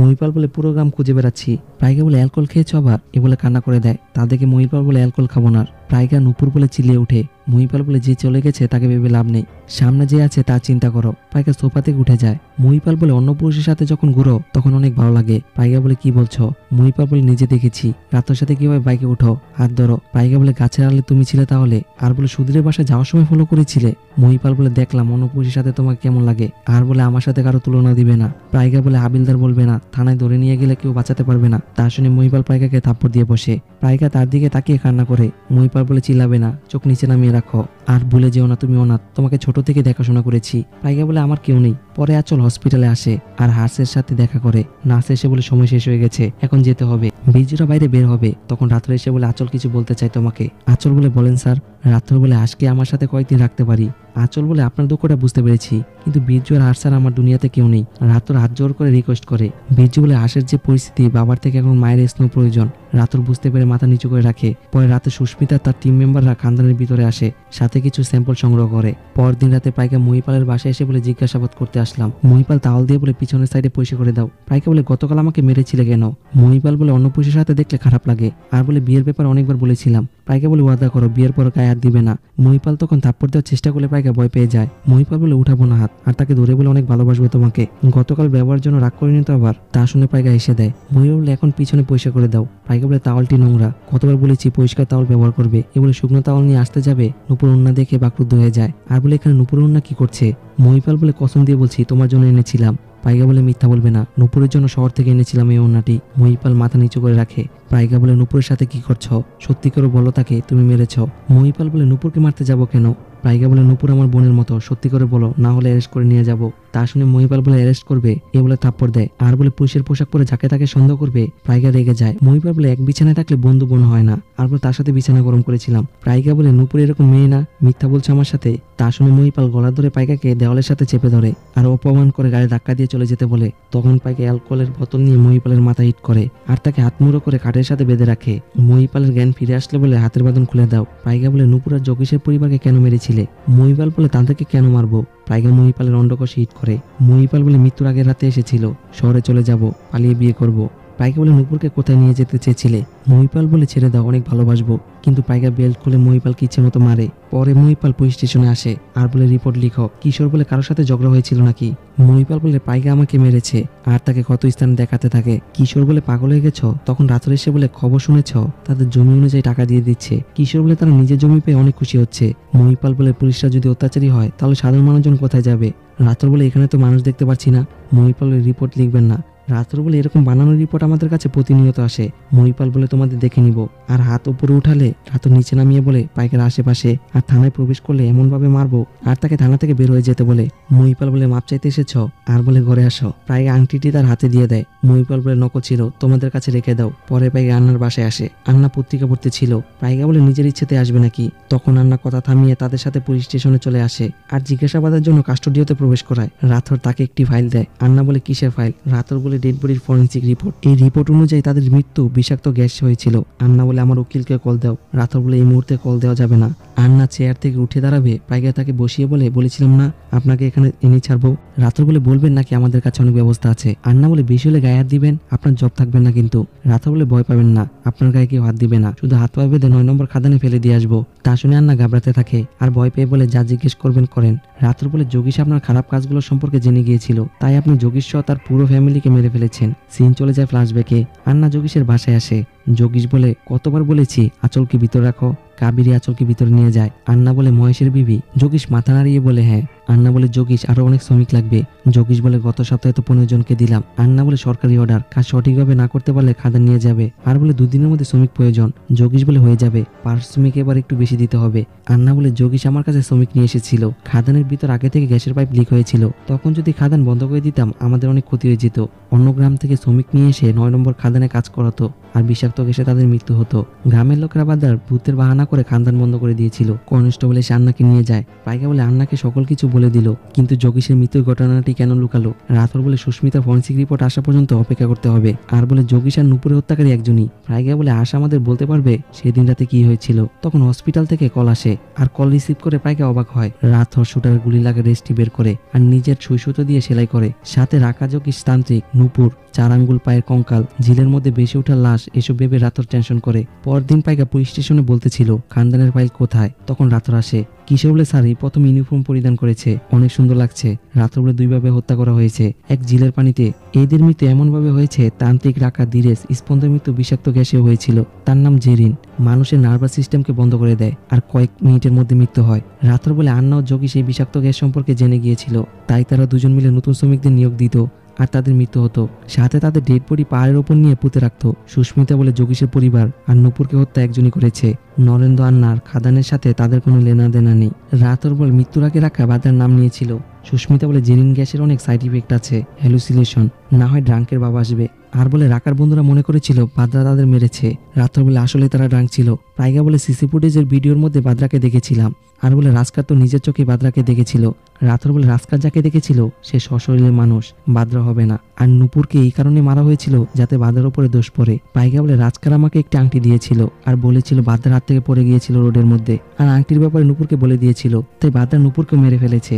মহিপাল বলে পুরো গ্রাম খুঁজে বেড়াচ্ছি। প্রাইগা বলে অ্যালকোহল খেয়েছো আবার? এ বলে কান্না করে দেয়। তা দেখে মহিপাল বলে অ্যালকোহল খাবো না। প্রাইগা নুপুর বলে চিল্লিয়ে ওঠে। মহিপাল বলে যে চলে গেছে তাকে ভেবে লাভ নেই, সামনে যে আছে তা চিন্তা করো। প্রাইগা সোফা থেকে উঠে যায়। মহিপাল বলে অন্য পুরুষের সাথে যখন ঘুরো তখন অনেক ভালো লাগে। প্রাইগা বলে কি বলছো? মহিপাল বলে নিজে দেখেছি। রাতের সাথে কিভাবে বাইকে উঠো, হাত ধরো। প্রাইগা বলে গাছের আড়ালে তুমি ছিলে তাহলে? আর বলে সুধীরের বাসায় যাওয়ার সময় ফলো করেছিলে? মহিপাল বলে দেখলাম অন্য পুরুষের সাথে তোমাকে কেমন লাগে। আর বলে আমার সাথে কারো তুলনা দিবে না। প্রাইগা বলে হাবিলদার বলবে না, থানায় ধরে নিয়ে গেলে কেউ বাঁচাতে পারবে না। তা শুনে মহিপাল প্রাইগাকে থাপ্পড় দিয়ে বসে। প্রাইগা তার দিকে তাকিয়ে কান্না করে। মহিপাল বলে চিল্লাবে না, চোখ নিচে নামিয়ে রাখো। আর ভুলে যেও না তুমি অনাথ, তোমাকে ছোট থেকে দেখাশোনা করেছি। প্রাইগা বলে আমার কেউ নেই। পরে আঁচল হসপিটালে আসে আর হার্সের সাথে দেখা করে। নার্স এসে বলে সময় শেষ হয়ে গেছে, এখন যেতে হবে। বীর্যরা বাইরে বের হবে। তখন রাত্রে এসে বলে আঁচল কিছু বলতে চাই তোমাকে। আঁচল বলে বলেন স্যার। রাত্র বলে আজকে আমার সাথে কয়েকদিন রাখতে পারি। আঁচল বলে আপনার দুঃখটা বুঝতে পেরেছি, কিন্তু বীর্য আর হার্স আর আমার দুনিয়াতে কেউ নেই। রাত্র হাত জোর করে রিকোয়েস্ট করে। বীর্য বলে হার্সের যে পরিস্থিতি, বাবার থেকে এখন মায়ের স্নেহ প্রয়োজন। রাত্র বুঝতে পেরে মাথা নিচু করে রাখে। পরে রাতে সুস্মিতা তার টিম মেম্বাররা খানদানের ভিতরে আসে, সাথে কিছু স্যাম্পল সংগ্রহ করে। পরদিন রাতে প্রাইগা মহিপালের বাসায় এসে বলে জিজ্ঞাসাবাদ করতে আসলাম। মহিপাল তাওয়াল দিয়ে বলে পিছনের সাইডে পয়সা করে দাও। প্রাইগা বলে গতকাল আমাকে মেরেছিলে কেন? মহিপাল বলে অন্য পুরুষের সাথে দেখলে খারাপ লাগে। আর বলে বিয়ের ব্যাপারে অনেকবার বলেছিলাম। প্রাইগা বলে ওয়াদা করো বিয়ের পর গায়ে হাত দিবে না। মহিপাল তখন থাপ্পড় দেওয়ার চেষ্টা করলে প্রাইগা ভয় পেয়ে যায়। মহিপাল বলে উঠাবো না হাত, আর তাকে ধরে বলে অনেক ভালোবাসবো তোমাকে। গতকাল ব্যবহারের জন্য রাগ করিনি তো আবার? তা শুনে প্রাইগা এসে দেয়। মহিপাল বলে এখন পিছনে পয়সা করে দাও। প্রাইগা বলে তাওয়ালটি নোংরা, কতবার বলেছি পরিষ্কার তাওয়াল ব্যবহার করবে। এ বলে শুকনো তাওয়াল নিয়ে আসতে যাবে, নুপুর উন্না দেখে বাকরুদ্ধ হয়ে যায়। আর বলে এখানে নুপুর উন্না কি করছে? মহিপাল বলে কসম দিয়ে বলছি তোমার জন্য এনেছিলাম। প্রাইগা বলে মিথ্যা বলবে না, নুপুরের জন্য শহর থেকে এনেছিলাম এই ওড়নাটি। মহিপাল মাথা নিচু করে রাখে। প্রাইগা বলে নুপুরের সাথে কি করছো? সত্যি করে বলো তাকে তুমি মেরেছ। মহিপাল বলে নুপুরকে মারতে যাব কেন? প্রাইগা বলে নুপুর আমার বোনের মতো, সত্যি করে বলো, না হলে অ্যারেস্ট করে নিয়ে যাব। তা শুনে মহিপাল বলে অ্যারেস্ট করবে, এ বলে থাপ্পড় দেয়। আর বলে পুলিশের পোশাক পরে যাকে তাকে সন্দেহ করবে। প্রাইগা রেগে যায়। মহিপাল বলে এক বিছানায় থাকলে বন্ধু বোন হয় না। আর বলে তার সাথে বিছানা গরম করেছিলাম। প্রাইগা বলে নুপুর এরকম মেয়ে না, মিথ্যা বলছে আমার সাথে। তা শুনে মহিপাল গলা ধরে প্রাইগাকে দেওয়ালের সাথে চেপে ধরে আর অপমান করে গাড়ি ধাক্কা দিয়ে চলে যেতে বলে। তখন প্রাইগা অ্যালকোহলের বোতল নিয়ে মহিপালের মাথা হিট করে আর তাকে হাত মুড়ো করে খাটের সাথে বেঁধে রাখে। মহিপালের জ্ঞান ফিরে আসলে বলে হাতের বাঁধন খুলে দাও। প্রাইগা বলে নুপুর আর যোগেশের পরিবারকে কেন মেরেছিলে? মহিপাল বলে তাদেরকে কেন মারবো? প্রাইগা মহিপালের অন্ডকোষ হিট করে। মহিপাল বলে মৃত্যুর আগের রাতে এসেছিল, শহরে চলে যাব, পালিয়ে বিয়ে করব। প্রাইগা বলে নুপুরকে কোথায় নিয়ে যেতে চেয়েছিলে? মহিপাল বলে ছেড়ে দাও, অনেক ভালোবাসবো। কিন্তু প্রাইগা বেল্ট খুলে মহিপালকে ইচ্ছে মতো মারে। পরে মহিপাল পুলিশ স্টেশনে আসে আর বলে রিপোর্ট লিখো। কিশোর বলে কারোর সাথে ঝগড়া হয়েছিল নাকি? মহিপাল বলে প্রাইগা আমাকে মেরেছে আর তাকে ক্ষত স্থানে দেখাতে থাকে। কিশোর বলে পাগল হয়ে গেছো? তখন রাত্রে এসে বলে খবর শুনেছ তাদের জমি অনুযায়ী টাকা দিয়ে দিচ্ছে। কিশোর বলে তারা নিজের জমি পেয়ে অনেক খুশি হচ্ছে। মহিপাল বলে পুলিশরা যদি অত্যাচারী হয় তাহলে সাধারণ মানুষজন কোথায় যাবে? রাত্র বলে এখানে তো মানুষ দেখতে পাচ্ছি না। মহিপাল বলে রিপোর্ট লিখবেন না। রাত্র বলে এরকম বানানোর রিপোর্ট আমাদের কাছে প্রতিনিয়ত আসে। মহিপাল বলে তোমাদের দেখে নিব। আর হাত উপরে উঠালে রাত্র নিচে নামিয়ে বলে পাইকের আশেপাশে আর থানায় প্রবেশ করলে এমন ভাবে মারবো। আর তাকে থানা থেকে বের হয়ে যেতে বলে। মহিপাল বলে মাপ চাইতে এসেছ? আর বলে ঘরে আসো। প্রায় আংটিটি তার হাতে দিয়ে দেয়। মহিপাল বলে নকল ছিল, তোমাদের কাছে রেখে দাও। পরে পাইকে আন্নার বাসায় আসে। আন্না পত্রিকা পড়তে ছিল। প্রাইগা বলে নিজের ইচ্ছেতে আসবে নাকি? তখন আন্না কথা থামিয়ে তাদের সাথে পুলিশ স্টেশনে চলে আসে আর জিজ্ঞাসাবাদের জন্য কাস্টোডিওতে প্রবেশ করায়। রাথর তাকে একটি ফাইল দেয়। আন্না বলে কিসের ফাইল? রাথর বলে ডেড বডির ফরেন্সিক রিপোর্ট। এই রিপোর্ট অনুযায়ী তাদের মৃত্যু বিষাক্ত গ্যাস হয়েছিল। আন্না বলে আমার উকিলকে কল দাও। রাথর বলে এই মুহূর্তে কল দেওয়া যাবে না। আন্না চেয়ার থেকে উঠে দাঁড়াবে। প্রাইগা তাকে বসিয়ে বলে বলেছিলাম না আপনাকে এখানে এনে ছাড়বো। রাথর বলে বলবেন নাকি আমাদের কাছে অনেক ব্যবস্থা আছে। আন্না বলে বেশি হলে গায়ে হাত দিবেন, আপনার জব থাকবেন না কিন্তু। রাথর বলে ভয় পাবেন না, আপনার গায়ে কেউ হাত দিবে না, শুধু হাত পা বেঁধে 9 নম্বর খাদানে ফেলে দিয়ে আসবো। তা শুনে আন্না ঘাবড়াতে থাকে আর ভয় পেয়ে বলে যা জিজ্ঞেস করবেন করেন। রাথর বলে যোগীশ আপনার খারাপ কাজগুলো সম্পর্কে জেনে গিয়েছিল, তাই আপনি যোগীশ সহ তার পুরো ফ্যামিলিকে মেরে ফেলেছেন। সিন চলে যায় ফ্ল্যাশব্যাকে। আন্না যোগীশের বাসায় আসে। যোগীশ বলে কতবার বলেছি আঁচলকে ভিতরে রাখো। কাবেরী আঁচলকে ভিতরে নিয়ে যায়। আন্না বলে মহেশের বিবি। যোগীশ মাথা নাড়িয়ে বলে হ্যাঁ। আন্না বলে যোগীশ আরো অনেক শ্রমিক লাগবে। যোগীশ বলে গত সপ্তাহে তো 15 জনকে দিলাম। আন্না বলে সরকারি অর্ডার, কাজ সঠিকভাবে না করতে পারলে খাদান নিয়ে যাবে। আর বলে 2 দিনের মধ্যে শ্রমিক প্রয়োজন। যোগীশ বলে হয়ে যাবে, পারিশ্রমিক এবার একটু বেশি দিতে হবে। আন্না বলে যোগীশ আমার কাছে শ্রমিক নিয়ে এসেছিল, খাদানের ভিতর আগে থেকে গ্যাসের পাইপ লিক হয়েছিল, তখন যদি খাদান বন্ধ করে দিতাম আমাদের অনেক ক্ষতি হয়ে যেত। অন্য গ্রাম থেকে শ্রমিক নিয়ে এসে 9 নম্বর খাদানে কাজ করাতো। আর বিষাক্ত গ্যাসে তাদের মৃত্যু হতো। গ্রামের লোকেরা বাদ্রার ভূতের বাহানা করে খানদান বন্ধ করে দিয়েছিল। কনস্টেবল এসে আন্নাকে নিয়ে যায়। পাইকা বলে আন্নাকে সকল কিছু বলে দিল, কিন্তু যোগেশের মৃত্যুর ঘটনাটি কেন লুকালো? রাতভর বলে সুস্মিতা ফরেন্সিক রিপোর্ট আসা পর্যন্ত অপেক্ষা করতে হবে। আর বলে যোগেশ আর নুপুরের হত্যাকারী একজনই। পাইকা বলে আশা আমাদের বলতে পারবে সেদিন রাতে কি হয়েছিল। তখন হসপিটাল থেকে কল আসে, আর কল রিসিভ করে পাইকা অবাক হয়। রাতভর শুটার গুলি লাগে রেস্টি বের করে আর নিজের সুতো দিয়ে সেলাই করে। সাথে রাখা যোগেশ, তান্ত্রিক, নুপুর, 4 আঙ্গুল পায়ের কঙ্কাল, ঝিলের মধ্যে বেশি ওঠা লাশ, এসব ভেবে রাতর টেনশন করে। পরদিন পাইকা পুলিশ স্টেশনে বলতেছিল খানদানের ফাইল কোথায়। তখন রাতর আসে। কিসে বলে স্যার এই প্রথম ইউনিফর্ম পরিধান করেছে, অনেক সুন্দর লাগছে। রাতর বলে 2 ভাবে হত্যা করা হয়েছে, এক ঝিলের পানিতে। এদের মৃত্যু এমন ভাবে হয়েছে, তান্ত্রিক, রাখা, ধীরেজ, স্পন্দের মৃত্যু বিষাক্ত গ্যাসে হয়েছিল। তার নাম জেরিন। মানুষের নার্ভাস সিস্টেমকে বন্ধ করে দেয় আর কয়েক মিনিটের মধ্যে মৃত্যু হয়। রাতর বলে আন্না ও যোগী সেই বিষাক্ত গ্যাস সম্পর্কে জেনে গিয়েছিল, তাই তারা দুজন মিলে নতুন শ্রমিকদের নিয়োগ দিত আর তাদের মৃত্যু হতো। সাথে তাদের ডেড বডি পাহাড়ের ওপর নিয়ে পুঁতে রাখতো। সুস্মিতা বলে যোগেশের পরিবার আর নুপুরকে হত্যা একজনই করেছে। নরেন্দ্র আন্নার খাদানের সাথে তাদের কোনো লেনা দেনা নেই। রাতর বলে মৃত্যুর আগে রাখা বাদার নাম নিয়েছিল। সুস্মিতা বলে জেরিন গ্যাসের অনেক সাইড ইফেক্ট আছে, হ্যালুসিনেশন, না হয় ড্রাঙ্কের বাবা আসবে। আর বলে রাকার বন্ধুরা মনে করেছিল বাদ্রা তাদের মেরেছে। রাতর বলে আসলে তারা ড্রাঙ্ক ছিল। পাইকা বলে সিসি ফুটেজের ভিডিওর মধ্যে বাদ্রাকে দেখেছিলাম। আর বলে রাজকার তো নিজের চোখে বাদ্রাকে দেখেছিল। রাতর বলে রাজকার যাকে দেখেছিল সে সশরীরের মানুষ, বাদ্রা হবে না। আর নুপুরকে এই কারণে মারা হয়েছিল যাতে বাদ্রার উপরে দোষ পড়ে। পাইকা বলে রাজকার আমাকে একটি আংটি দিয়েছিল আর বলেছিল বাদ্রার হাত থেকে পড়ে গিয়েছিল রোডের মধ্যে, আর আংটির ব্যাপারে নুপুরকে বলে দিয়েছিল, তাই বাদ্রা নুপুরকে মেরে ফেলেছে।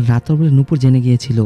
রাতর বলে নুপুর জেনে গিয়েছিল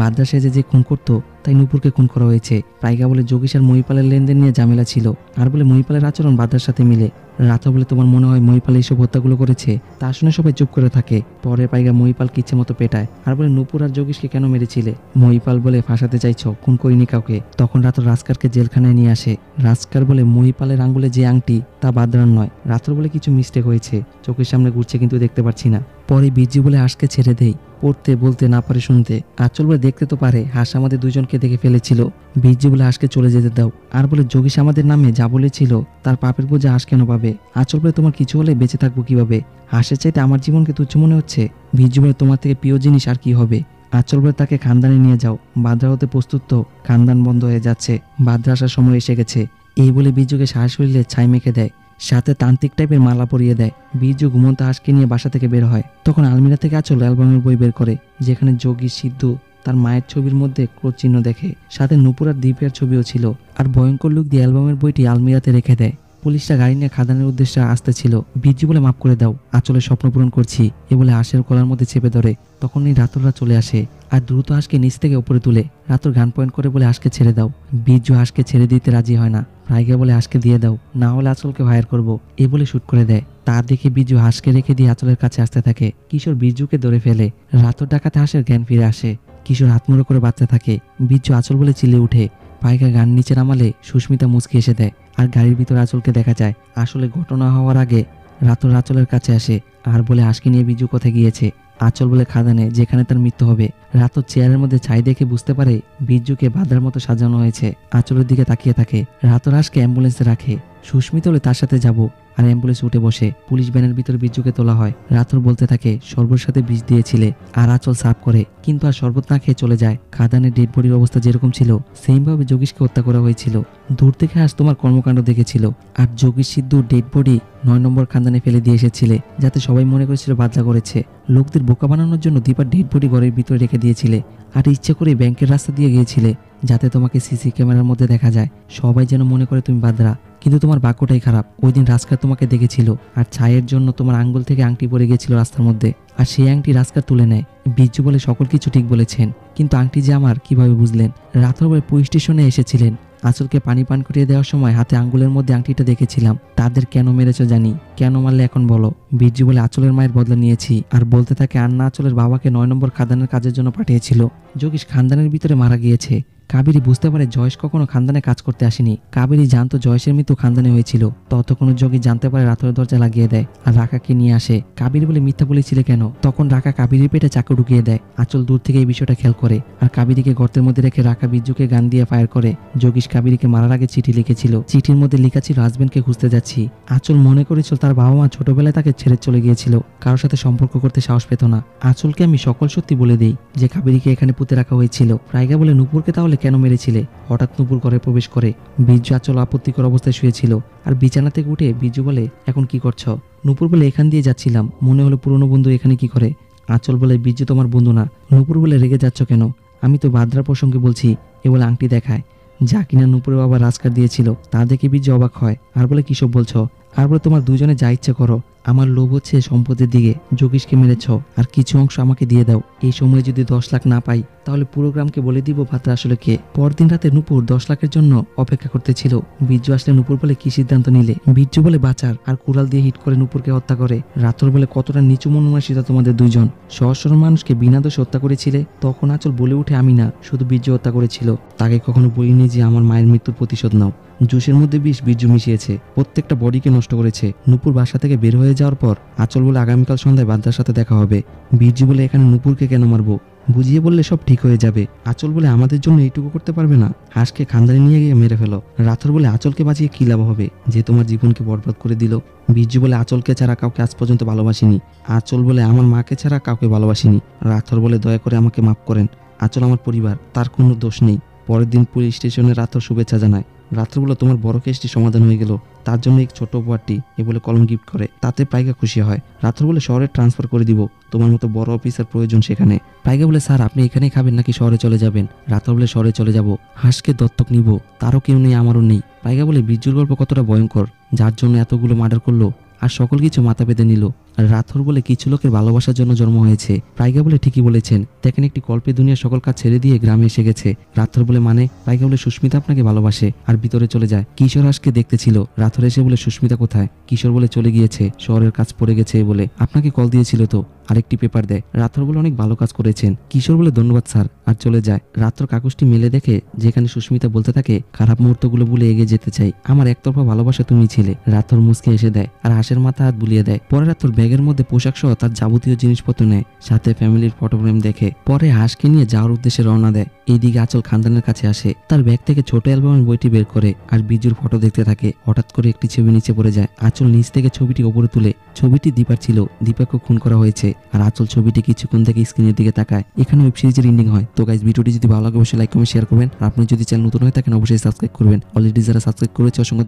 বাদ্রা সেজে যে খুন করতো, তাই নুপুরকে খুন করা হয়েছে। পাইকা বলে যোগেশ আর মহিপালের লেনদেন নিয়ে ঝামেলা ছিল, আর বলে মহিপালের আচরণ বাদ্রার সাথে মিলে। রাতর বলে তোমার মনে হয় মহিপাল এইসব হত্যাগুলো করেছে? তা শুনে সবাই চুপ করে থাকে। পরে পাইকা মহিপালকে ইচ্ছে মতো পেটায় আর বলে নুপুর আর যোগেশকে কেন মেরেছিলে? মহিপাল বলে ফাঁসাতে চাইছো, খুন করিনি কাউকে। তখন রাতর রাজকারকে জেলখানায় নিয়ে আসে। রাজকার বলে মহিপালের আঙ্গুলে যে আংটি তা বাদ্রার নয়। রাতর বলে কিছু মিস্টেক হয়েছে, চোখের সামনে ঘুরছে কিন্তু দেখতে পাচ্ছি না। পরে বিজি বলে হাঁসকে ছেড়ে দেই, পড়তে বলতে না পারে শুনতে। আঁচল বলে দেখতে তো পারে, হাঁস আমাদের দুজনকে দেখে ফেলেছিল। বিজি বলে হাঁসকে চলে যেতে দাও। আর বলে যোগেশ আমাদের নামে যা বলেছিল তার পাপের বোঝা হাঁস কেন পাবে? আঁচল বলে তোমার কিছু হলে বেঁচে থাকবো কিভাবে? হাঁসের চাইতে আমার জীবনকে তুচ্ছ মনে হচ্ছে। বিজি বলে তোমার থেকে প্রিয় জিনিস আর কি হবে? আঁচল বলে তাকে খানদানে নিয়ে যাও, বাদ্রা হতে প্রস্তুত তো, খানদান বন্ধ হয়ে যাচ্ছে, বাদ্রা আসার সময় এসে গেছে। এই বলে বীর্যকে সাহস শরীরে ছাই মেখে দেয়, সাথে তান্ত্রিক টাইপের মালা পরিয়ে দেয়। বীর্য ঘুমন্ত হাঁসকে নিয়ে বাসা থেকে বের হয়। তখন আলমিরা থেকে আঁচল অ্যালবামের বই বের করে, যেখানে যোগী, সিদ্ধু তার মায়ের ছবির মধ্যে ক্রোধ চিহ্ন দেখে। সাথে নুপুর আর দীপের ছবিও ছিল। আর ভয়ঙ্কর লুক দিয়ে অ্যালবামের বইটি আলমিরাতে রেখে দেয়। পুলিশরা গাড়ি নিয়ে খাদানের উদ্দেশ্যে আসতেছিল। বীর্য বলে মাফ করে দাও, আঁচলের স্বপ্ন পূরণ করছি, এ বলে হাঁসের গলার মধ্যে চেপে ধরে। তখনই রাতররা চলে আসে আর দ্রুত হাঁসকে নিচ থেকে উপরে তুলে। রাতর গান পয়েন্ট করে বলে হাঁসকে ছেড়ে দাও। বীর্য হাঁসকে ছেড়ে দিতে রাজি হয় না। রাইগা বলে হাঁসকে দিয়ে দাও, না হলে আঁচলকে ফায়ার করব, এ বলে শুট করে দেয়। তা দেখে বীর্য হাঁসকে রেখে দিয়ে আঁচলের কাছে আসতে থাকে। কিশোর বীর্যকে ধরে ফেলে। রাতর ডাকাতে হাঁসের জ্ঞান ফিরে আসে। কিশোর হাত মুড়ো করে বাঁচতে থাকে। বীর্য আঁচল বলে চিল্লে উঠে। পাইকা গান নিচে নামালে সুস্মিতা মুচকি এসে দেয়। আর গাড়ির ভিতরে আঁচলকে দেখা যায়। আসলে ঘটনা হওয়ার আগে রাতর আঁচলের কাছে আসে আর বলে হাঁসকে নিয়ে বীর্য কোথায় গিয়েছে। আঁচল বলে খাদানে, যেখানে তার মৃত্যু হবে। রাতর চেয়ারের মধ্যে ছাই দেখে বুঝতে পারে বীর্যকে বাঁধার মতো সাজানো হয়েছে। আঁচলের দিকে তাকিয়ে থাকে। রাতর হাঁসকে অ্যাম্বুলেন্সে রাখে। সুস্মিতা বলে তার সাথে যাব, আর অ্যাম্বুলেন্স উঠে বসে। পুলিশ ভ্যানের ভিতরে বীর্যকে তোলা হয়। রাতর বলতে থাকে শরবত সাথে বিষ দিয়েছিলে, আর আঁচল সাফ করে, কিন্তু আর শরবত না খেয়ে চলে যায়। খাদানের ডেড বডির অবস্থা যেরকম ছিল সেম ভাবে যোগীশকে হত্যা করা হয়েছিল। দূর থেকে হাঁস তোমার কর্মকাণ্ড দেখেছিল। আর যোগীশ সিদ্ধুর ডেড বডি 9 নম্বর খানদানে ফেলে দিয়ে এসেছিলে, যাতে সবাই মনে করেছিল বাদলা করেছে। লোকদের বোকা বানানোর জন্য দীপার ডেড বডি ঘরের ভিতরে রেখে দিয়েছিলে। আর ইচ্ছে করে ব্যাংকের রাস্তা দিয়ে গিয়েছিলে, যাতে তোমাকে সিসি ক্যামেরার মধ্যে দেখা যায়, সবাই যেন মনে করে তুমি বাদরা। কিন্তু তোমার ভাগ্যটাই খারাপ, ওই দিন রাজকার তোমাকে দেখেছিল, আর ছায়ের জন্য তোমার আঙ্গুল থেকে আংটি পড়ে গিয়েছিল রাস্তার মধ্যে, আর সেই আংটি রাজকার তুলে নেয়। বীর্য বলে সকল কিছু ঠিক বলেছেন, কিন্তু আংটি যে আমার কিভাবে বুঝলেন? রাতের বেলা পুলিশ স্টেশনে এসেছিলেন। আঁচলকে পানি পান করিয়ে দেওয়ার সময় হাতে আঙ্গুলের মধ্যে আংটিটা দেখেছিলাম। তাদের কেন মেরেছো জানি, কেন মারলে এখন বলো। বীর্য বলে আঁচলের মায়ের বদলা নিয়েছি, আর বলতে থাকে আন্না আঁচলের বাবাকে 9 নম্বর খাদানের কাজের জন্য পাঠিয়েছিল। যোগীশ খানদানের ভিতরে মারা গিয়েছে। কাবেরী বুঝতে পারে জয়েশ কখনো খানদানে কাজ করতে আসেনি। কাবেরী জানতো জয়েশের মৃত্যু খানদানে হয়েছিল। ততক্ষণ যোগী জানতে পারে রাতের দরজা লাগিয়ে দেয় আর রাকাকে নিয়ে আসে। কাবেরী বলে মিথ্যা বলেছিলে কেন? তখন রাকা কাবেরীর পেটে চাকু ঢুকিয়ে দেয়। আঁচল দূর থেকে এই বিষয়টা খেয়াল করে, আর কাবেরীকে গর্তের মধ্যে রেখে রাকা বীর্যকে গান দিয়ে ফায়ার করে। যোগীশ কাবেরীকে মারার আগে চিঠি লিখেছিল। চিঠির মধ্যে লেখা ছিল হাজবেন্ডকে খুঁজতে যাচ্ছি। আঁচল মনে করেছিল তার বাবা মা ছোটবেলায় তাকে ছেড়ে চলে গিয়েছিল, কারোর সাথে সম্পর্ক করতে সাহস পেত না। আঁচলকে আমি সকল সত্যি বলে দিই যে কাবেরীকে এখানে পুঁতে রাখা হয়েছিল। রাইগা বলে নুপুরকে তাহলে কেন মেরেছিলে? হঠাৎ নুপুর ঘরে প্রবেশ করে। বীর্য আঁচল আপত্তিকর অবস্থায় শুয়েছিল। আর বিছানা থেকে উঠে বীর্য বলে, এখন কি করছো? নুপুর বলে, এখান দিয়ে যাচ্ছিলাম, মনে হলো পুরনো বন্ধু এখানে কি করে। আঁচল বলে, বীর্য তোমার বন্ধু না। নুপুর বলে, রেগে যাচ্ছ কেন? আমি তো ভাদ্রার প্রসঙ্গে বলছি। এ বলে আংটি দেখায়, যা কিনা নুপুরের বাবা রাজকার দিয়েছিল। তা দেখে বীর্য অবাক হয়, আর বলে, কিসব বলছো? আর বলে, তোমার দুজনে যা ইচ্ছে করো, আমার লোভ হচ্ছে সম্পদের দিকে। যোগীশকে মেরেছ, আর কিছু অংশ আমাকে দিয়ে দাও। এই সময়ে যদি 10 লাখ না পাই, তাহলে পুরো গ্রামকে বলে দিব ভাদ্রা আসলে কে। পরদিন রাতে নুপুর 10 লাখের জন্য অপেক্ষা করতেছিল। বীর্য আসলে নুপুর বলে, কি সিদ্ধান্ত নিলে? বীর্য বলে, বাঁচার। আর কুড়াল দিয়ে হিট করে নুপুরকে হত্যা করে। রাতর বলে, কতটা নিচু মনমানসিকতা তোমাদের দুইজন। সহজ সরল মানুষকে বিনা দোষে হত্যা করেছিলে। তখন আঁচল বলে উঠে, আমি না, শুধু বীর্য হত্যা করেছিল। তাকে কখনো বলিনি যে আমার মায়ের মৃত্যুর প্রতিশোধ নাও। জুসের মধ্যে বিষ বীর্য মিশিয়েছে, প্রত্যেকটা বডিকে নষ্ট করেছে। নুপুর বাসা থেকে বের হয়ে যাওয়ার পর আঁচল বলে, আগামীকাল সন্ধ্যায় ভাদ্রার সাথে দেখা হবে। বীর্য বলে, এখানে নুপুরকে কেন মারবো? বুঝিয়ে বললে সব ঠিক হয়ে যাবে। আঁচল বলে, আমাদের জন্য এইটুকু করতে পারবে না? হাঁসকে খানদানি নিয়ে গিয়ে মেরে ফেলো। রাথর বলে, আঁচলকে বাঁচিয়ে কি লাভ হবে, যে তোমার জীবনকে বরবাদ করে দিল। বীর্য বলে, আঁচলকে ছাড়া কাউকে আজ পর্যন্ত ভালোবাসিনি। আঁচল বলে, আমার মাকে ছাড়া কাউকে ভালোবাসিনি। রাথর বলে, দয়া করে আমাকে মাফ করেন। আঁচল আমার পরিবার, তার কোনো দোষ নেই। পরের দিন পুলিশ স্টেশনে রাথর শুভেচ্ছা জানায়। রাত্র বলে, তোমার বড় কেসটি সমাধান হয়ে গেল, তার জন্য এক ছোট উপহারটি এ বলে কলম গিফট করে। তাতে পাইকা খুশি হয়। রাত্র বলে, শহরে ট্রান্সফার করে দিব, তোমার মতো বড় অফিসার প্রয়োজন সেখানে। পাইকা বলে, স্যার আপনি এখানেই খাবেন নাকি শহরে চলে যাবেন? রাত্র বলে, শহরে চলে যাব। হাঁসকে দত্তক নিব, তারও কেউ নেই, আমারও নেই। পাইকা বলে, বীর্যুর গল্প কতটা ভয়ঙ্কর, যার জন্য এতগুলো মার্ডার করলো আর সকল কিছু মাথা পেতে নিল। আর রাথর বলে, কিছু লোকের ভালোবাসার জন্য জন্ম হয়েছে। পাইকা বলে, ঠিকই বলেছেন, দেখেন একটি কল্পে দুনিয়া সকল কাজ ছেড়ে দিয়ে গ্রামে এসে গেছে। রাথর বলে, মানে? পাইকা বলে, সুস্মিতা আপনাকে ভালোবাসে। আর ভিতরে চলে যায়। কিশোর হাঁসকে দেখতে ছিল। রাথর এসে বলে, সুস্মিতা কোথায়? কিশোর বলে, চলে গিয়েছে, শহরের কাজ পড়ে গেছে বলে। আপনাকে কল দিয়েছিল তো, আরেকটি পেপার দেয়। রাথর বলে, অনেক ভালো কাজ করেছেন। কিশোর বলে, ধন্যবাদ স্যার, আর চলে যায়। রাত্র কাগজটি মেলে দেখে যেখানে সুস্মিতা বলতে থাকে, খারাপ মুহূর্তগুলো ভুলে এগিয়ে যেতে চাই, আমার একতরফা ভালোবাসা তুমি ছিলে। রাথর মুসকে এসে দেয় আর হাঁসের মাথা হাত বুলিয়ে দেয়। পরে রাত্র ব্যাগের মধ্যে পোশাক সহ তার যাবতীয় জিনিসপত্র নেয়, সাথে ফ্যামিলির ফটো ফ্রেম দেখে। পরে হাঁসকে নিয়ে যাওয়ার উদ্দেশ্যে রওনা দেয়। এইদিকে আঁচল খানদানের কাছে আসে, তার ব্যাগ থেকে ছোট অ্যালবামের বইটি বের করে আর বিজুর ফটো দেখতে থাকে। হঠাৎ করে একটি ছবি নিচে পড়ে যায়। আঁচল নিচ থেকে ছবিটি ওপরে তুলে। ছবিটি দীপার ছিল, দীপাকে খুন করা হয়েছে। আর আঁচল ছবিটি কিছুক্ষণ থেকে স্ক্রিনের দিকে তাকায়। এখানে ওয়েব সিরিজের এন্ডিং হয়। তো গাইস, ভিডিওটি যদি ভালো লাগে অবশ্যই লাইক কমেন্ট শেয়ার করবেন। আর আপনি যদি চ্যানেল নতুন হয়ে থাকেন অবশ্যই সাবস্ক্রাইব করবেন। অলরেডি যারা সাবস্ক্রাইব করেছে অসংখ্য